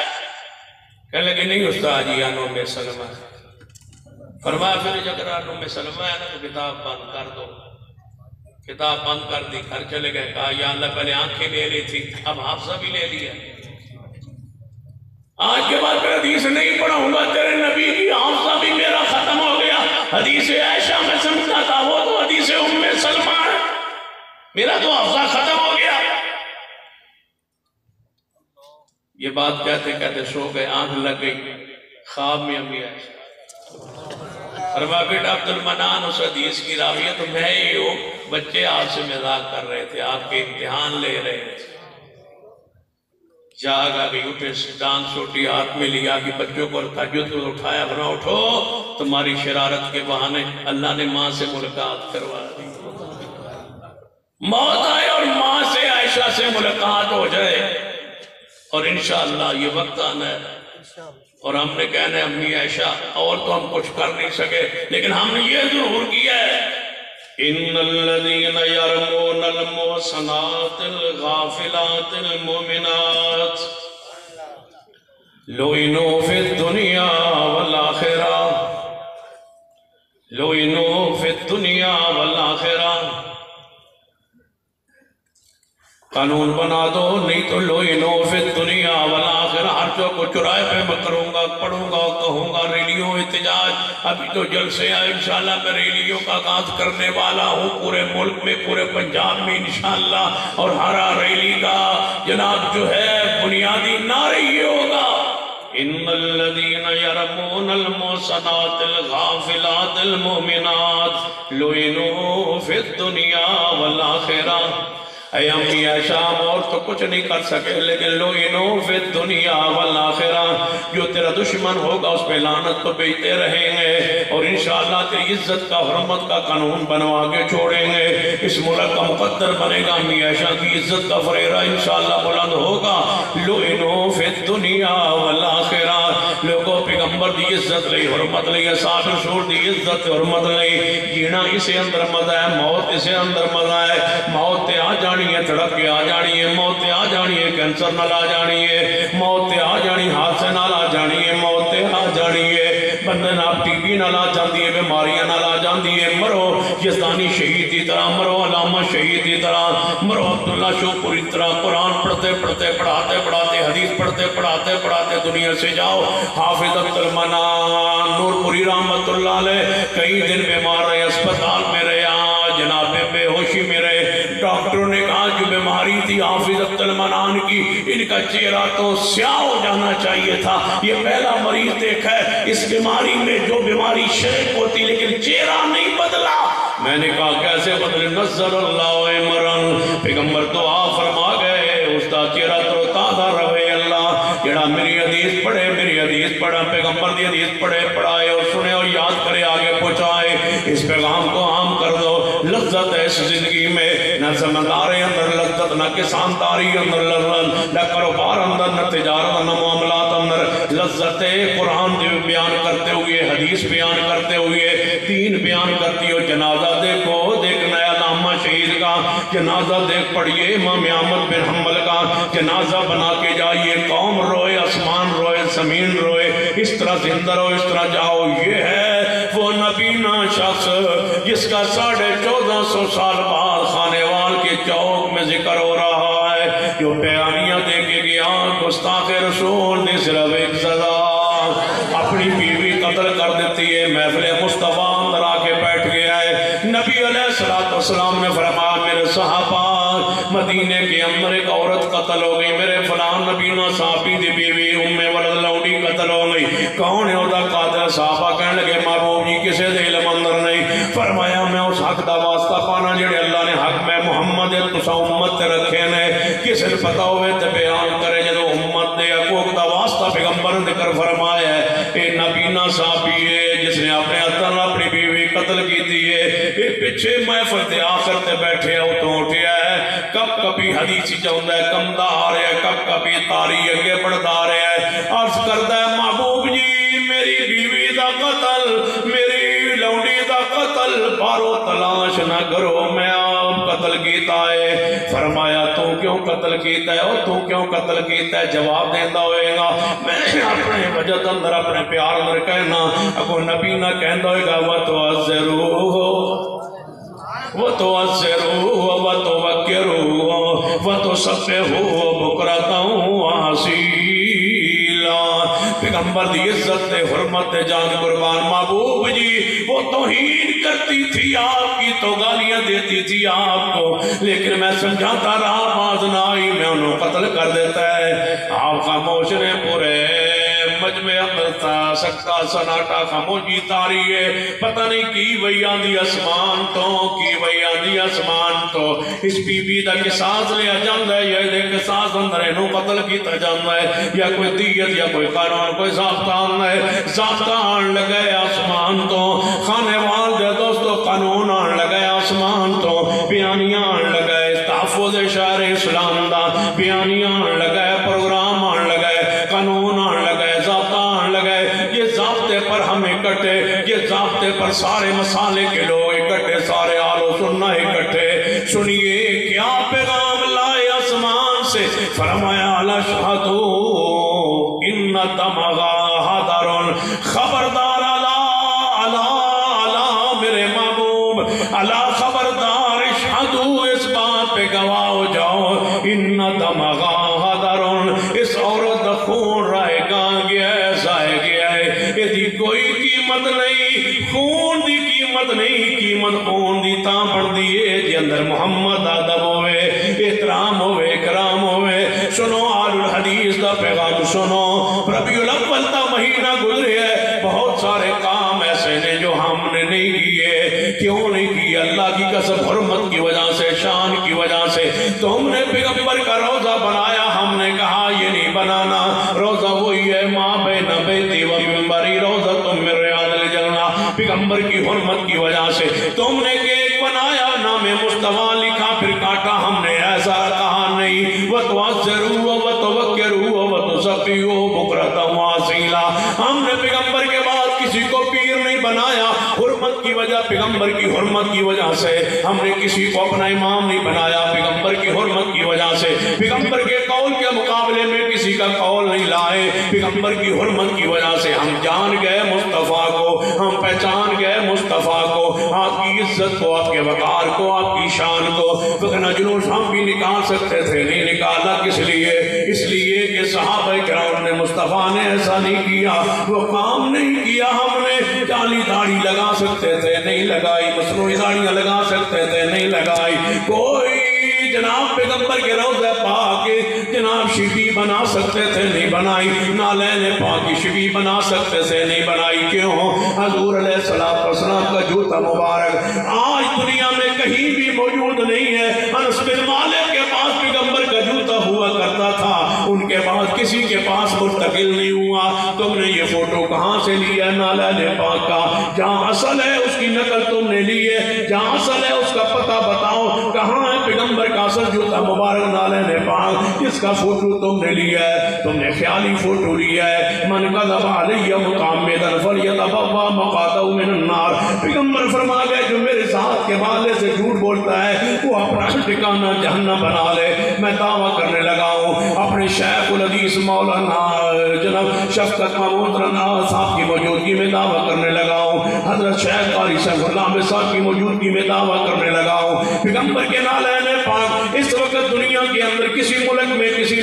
کہنے لگے نہیں استاد یہ انہوں میں سلمہ ہے فرمایا پھر اگر انہوں میں سلمہ ہے نا تو کتاب بند کر دو کتاب بند کر دی گھر چلے گئے کہا یا اللہ پہلے آنکھیں لے لی تھی اب حافظہ بھی لے لیا آج کے بعد پھر حدیث نہیں پڑھاؤں گا تیرے نبی کی حافظہ بھی میرا ختم ہو گیا حدیث عائشہ میں سمجھتا تھا وہ تو حدیث ام سلمہ ہے میرا تو حافظہ ختم ہو گیا یہ بات کہتے کہتے سو گئے آنکھ لگ گئی خواب میں امی عائشہ فرمایا بیٹا عبد المنان اس حدیث کی راویہ تو میں ہی ہوں بچے آپ سے مذاق کر رہے تھے آپ کے امتحان لے رہے تھے جاگ آگئی اٹھے ڈان سوٹی ہاتھ میں لیا کہ بچوں کو تہجد کو اٹھایا بنا اٹھو تمہاری شرارت کے بہانے اللہ نے ماں سے ملاقات کروا دی موت آئے اور ماں سے عائشہ سے ملاقات ہو جائے اور انشاءاللہ یہ وقت آنا ہے اور ہم نے کہنا ہے امی عائشہ اور تو ہم کچھ کر نہیں سکے لیکن ہم نے یہ ضرور کیا ہے ان الذين يرمون المحصنات الغافلات المؤمنات لعنوا في الدنيا والآخرة لعنوا في الدنيا والآخرة قانون بنا دو نہیں تو لعنوا في الدنيا والآخرة ہر جو کو چرائے پہ میں کروں گا پڑھوں گا کہوں گا ریلیوں احتجاج ابھی تو جلسے آئے انشاءاللہ میں ریلیوں کا آغاز کرنے والا ہوں پورے ملک میں پورے پنجاب میں انشاءاللہ اور ہر ریلی کا جناب جو ہے بنیادی نعرہ یہ ہوگا ان الذين يرمون المحصنات الغافلات المؤمنات لعنوا في الدنيا والآخرة اے امی عائشہ اور تو کچھ نہیں کر سکے لیکن لعنوا فی الدنیا والآخرہ جو تیرا دشمن ہوگا اس پہ لعنت تو بیچتے رہیں گے اور انشاءاللہ تیری عزت کا حرمت کا قانون بنوا کے چھوڑیں گے اس ملک کا مقدر بنے گا امی عائشہ کی عزت کا فریرہ انشاءاللہ بلند ہوگا لعنوا فی الدنیا والآخرہ لوگوں پیغمبر دی عزت لئی حرمت لئی صاحب رسول دی عزت حرمت لئی جینا اسے اندر مزہ ہے موت اسے اندر مزہ ہے موت تے آ جانی ہے تڑپ کے آ جانی ہے موت آ جانی ہے کینسر نہ لا جانی ہے موت آ جانی ہاتھ سے نہ لا جانی ہے موت آ جانی ہے بندے نہ ٹی بی نہ لا جاندی ہے بیماریاں نہ لا جاندی ہے مرو یزدانی شہید کی طرح مرو علامہ شہید کی طرح مرو عبداللہ شوپوری طرح قرآن پڑھتے پڑھتے پڑھاتے پڑھاتے حدیث پڑھتے پڑھاتے پڑھاتے دنیا سے جاؤ حافظ عبد المنان نور پوری رحمت اللہ علیہ کئی دن بیمار رہے اسپتال میں رہے جناب بے ہوشی میں رہے ڈاکٹروں نے کہا جو بیماری تھی حافظ عبد المنان کی ان کا چہرہ تو سیاہ ہو جانا چاہیے تھا یہ پہلا مریض دیکھا ہے اس بیماری میں جو بیماری شرک ہوتی لیکن چہرہ نہیں بدلا میں نے کہا کیسے بدلے نظر اللہ عمران پیغمبر دعا فرما گئے اس کا چہرہ ترو تازہ رہے اللہ جڑا میری حدیث پڑھا پیغمبر دی حدیث پڑھے پڑھائے اور سنے اور یاد کرے آگے پہنچائے اس پیغام کو عام کر دو لذت ہے اس زندگی میں نہ زمنداری اندر لذت نہ کسانداری اندر لذت نہ کاروبار اندر نہ تجارت نہ معاملات اندر لذت قرآن بیان کرتے ہوئے حدیث بیان کرتے ہوئے دین بیان کرتی ہو جنازہ دیکھو دیکھنا ہے علامہ شہید کا جنازہ دیکھ پڑھئے امام احمد بن حنبل کا جنازہ بنا کے جائیے قوم روئے آسمان روئے زمین روئے اس طرح زندہ رہو اس طرح جاؤ یہ ہے وہ نبینا شخص جس کا 1450 سال بعد خانے وال کے چوک میں ذکر ہو رہا ہے جو بیانیاں دے کے گیا گستاخ رسول نے صرف ایک سزا اپنی بیوی قتل کر دیتی ہے، محفل مصطفیٰ اندر آ کے بیٹھ گیا ہے۔ نبی علیہ السلام نے فرمایا میرے صحابہ مدینے کے اندر ایک عورت قتل ہو گئی، میرے فلان نبینا صحابی دی بیوی ولد لونڈی قتل ہو گئی، کون ہے ادا قاتل؟ صحابہ کہنے لگے محبوب جی کسے دے علم اندر نہیں۔ فرمایا میں اس حق دا واسطہ پانا جڑے اللہ نے حق میں محمد تسا امت تے رکھے نے، کسے پتہ ہوئے تے بیان کرے جدو امت دے حقوق دا واسطہ پیغمبر نے ذکر فرمایا ہے اے نبینا صحابی ہے جس نے اپنے اتن اپنی بیوی قتل کی دی ہے، اے پیچھے محفل تے آخر تے بیٹھے ہو تو اٹھیا ہے، کب کبھی حدیثی چاہتا ہے کم دا آ رہا ہے، کب کبھی تاری اگے بڑھتا رہا ہے، عرض کرتا ہے محبوب جی میری بیوی دا قتل، میری لونڈی دا قتل بارو تلاش نہ کرو، میں آپ قتل کیتا ہے۔ فرمایا تو کیوں قتل کیتا ہے اور تو کیوں قتل کیتا ہے؟ جواب دیندہ ہوئے گا میں اپنے وجد اندر اپنے پیار اندر کہنا، اگو نبی نہ کہندہ ہوئے گا وَتُعَذِّرُوهُ وَتُعَذِّرُوهُ وَتُوَكِّرُوهُ وَتُسَبِّحُوهُ بُكْرَةً وَأَصِيلًا۔ پیغمبر دی عزت تے حرمت تے جان قربان محبوب جی وہ توہین کرتی تھی آپ کی، تو گالیاں دیتی تھی آپ کو، لیکن میں سمجھاتا رہا باز نہ آئی، میں انہوں قتل کر دیتا ہے۔ آپ خاموش نے پورے مجمع اندر تھا سکتا سناٹا خاموشی تاری ہے، پتہ نہیں کی ویان دی اسمان تو کی ویان دی اسمان تو اس بی بی دا قصاص لیا جاندہ ہے، یہ دے قصاص اندر انہوں قتل کیتا جاندہ ہے، یا کوئی دیت یا کوئی قانون کوئی ضابطان ہے، ضابطان لگے آسمان تو، خانے والدے دوستو قانون آن لگے آسمان تو، بیانیان لگے تحفظ شہر اسلام دا، بیانیان لگے پروگرام آن لگے قانون آن لگے ضابطان لگے، یہ ضابطے پر ہم اکٹھے، یہ ضابطے پر سارے مسالے کے لوگ اکٹھے، سارے آل و سنہ اکٹھے، سنیے کیا پیغام لائے آسمان سے، فرمایا لشہدو ان دمغا حضرن، خبردار اللہ میرے محبوب اللہ خبردار، اشہدو اس بات پہ گواہ ہو جاؤ، ان دمغا حضرن، اس عورت خون رائے گا گیا ہے، زائے گیا ہے، یہ دی کوئی قیمت نہیں، خون دی قیمت نہیں، قیمت خون دی تاں پڑھ دیئے جی اندر محمد آدم ہوئے، احترام ہوئے، اکرام ہوئے۔ سنو آل الحدیث دا پیغام سنو، ربیع الاول دا مہینہ گزرے ہے، بہت سارے کام ایسے نے جو ہم نے نہیں کیے، کیوں نہیں کیے؟ اللہ کی قسم حرمت کی وجہ سے، شان کی وجہ سے، تم نے پیغمبر کا روزہ بنایا، ہم نے کہا یہ نہیں بنانا، روزہ وہی ہے ماں بین بیتی و منبری روزہ تم من ریاض الجنہ، پیغمبر کی حرمت کی وجہ سے تم نے کیک بنایا، نام مصطفیٰ لکھا پھر کاٹا، ہم نے ایسا کہا نہیں، وَتُعَذِّرُوا وَتُوَكِّرُوا وَتُسَبِّحُوا بُكْرَةً وَأَصِيلًا، ہم نے پیغمبر کے بعد کسی کو پیر نہیں بنایا، حرمت کی وجہ، پیغمبر کی حرمت کی وجہ سے ہم نے کسی کو اپنا امام نہیں بنایا، پیغمبر کی حرمت کی وجہ سے پیغمبر کے قول کے مقابلے میں کسی کا قول نہیں لائے، پیغمبر کی حرمت کی وجہ سے ہم جان گئے مصطفیٰ کو، ہم پہچان گئے مصطفیٰ کو، آپ کی عزت کو، آپ کے وقار کو، آپ کی شان کو، ورنہ جلوس ہم بھی نکال سکتے تھے، نہیں نکالا، کس لیے؟ اس لیے کہ صحابہ کرام نے مصطفیٰ نے ایسا نہیں کیا، وہ کام نہیں کیا، ہم نے جعلی داڑھی لگا سکتے تھے نہیں لگائی، مصنوعی داڑیاں لگا سکتے تھے نہیں لگائی، کوئی جناب پیغمبر کے روضہ پاک جناب شفی بنا سکتے تھے نہیں بنائی، نالین پاک کی شفی بنا سکتے تھے نہیں بنائی، کیوں؟ حضور علیہ السلام کا جوتا مبارک آج دنیا میں کہیں بھی موجود نہیں ہے، انس بن مالک کے پاس پیغمبر کا جوتا ہوا کرتا تھا، ان کے بعد کسی کے پاس منتقل نہیں ہوا، تم نے یہ فوٹو کہاں سے لیا ہے؟ نالین پاک کا، جہاں اصل ہے اس کی نقل تم نے لی ہے، جہاں اصل ہے اس کا پتہ بتاؤ، کہاں ہے پیغمبر کا اصل جوتا مبارک نالین پاک، جس کا فوٹو تم نے لیا ہے، تم نے خیالی فوٹو لیا ہے، من کذب علی متعمدا فلیتبوا مقعدہ من النار، پیغمبر فرما گئے جو میرے ذات کے حوالے سے جھوٹ بولتا ہے وہ اپنا ٹھکانہ جہنم بنا لے، میں دعویٰ کرنے لگا ہوں اپنے شیخ الحدیث مولانا جناب شفقت محمود رنا صاحب کی موجودگی میں دعویٰ کرنے لگا ہوں، حضرت شیخ قاری سیف اللہ صاحب کی موجودگی میں دعویٰ کرنے لگا ہوں، پیغمبر کے نالین پاک اس وقت دنیا کے اندر کسی ملک میں کسی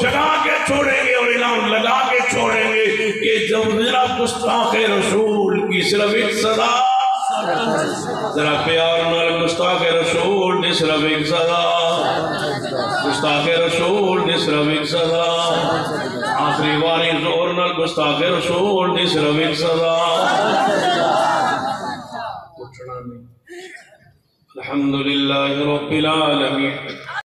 جگا کے چھوڑیں گے اور اعلان لگا کے چھوڑیں گے کہ جب ذرا گستاخ رسول کی صرف ایک صدا، ذرا پیار نال گستاخ رسول دی صرف ایک صدا، گستاخ رسول دی صرف ایک صدا، آخری باری زور نال گستاخ رسول دی صرف ایک صدا۔ الحمدللہ رب العالمین۔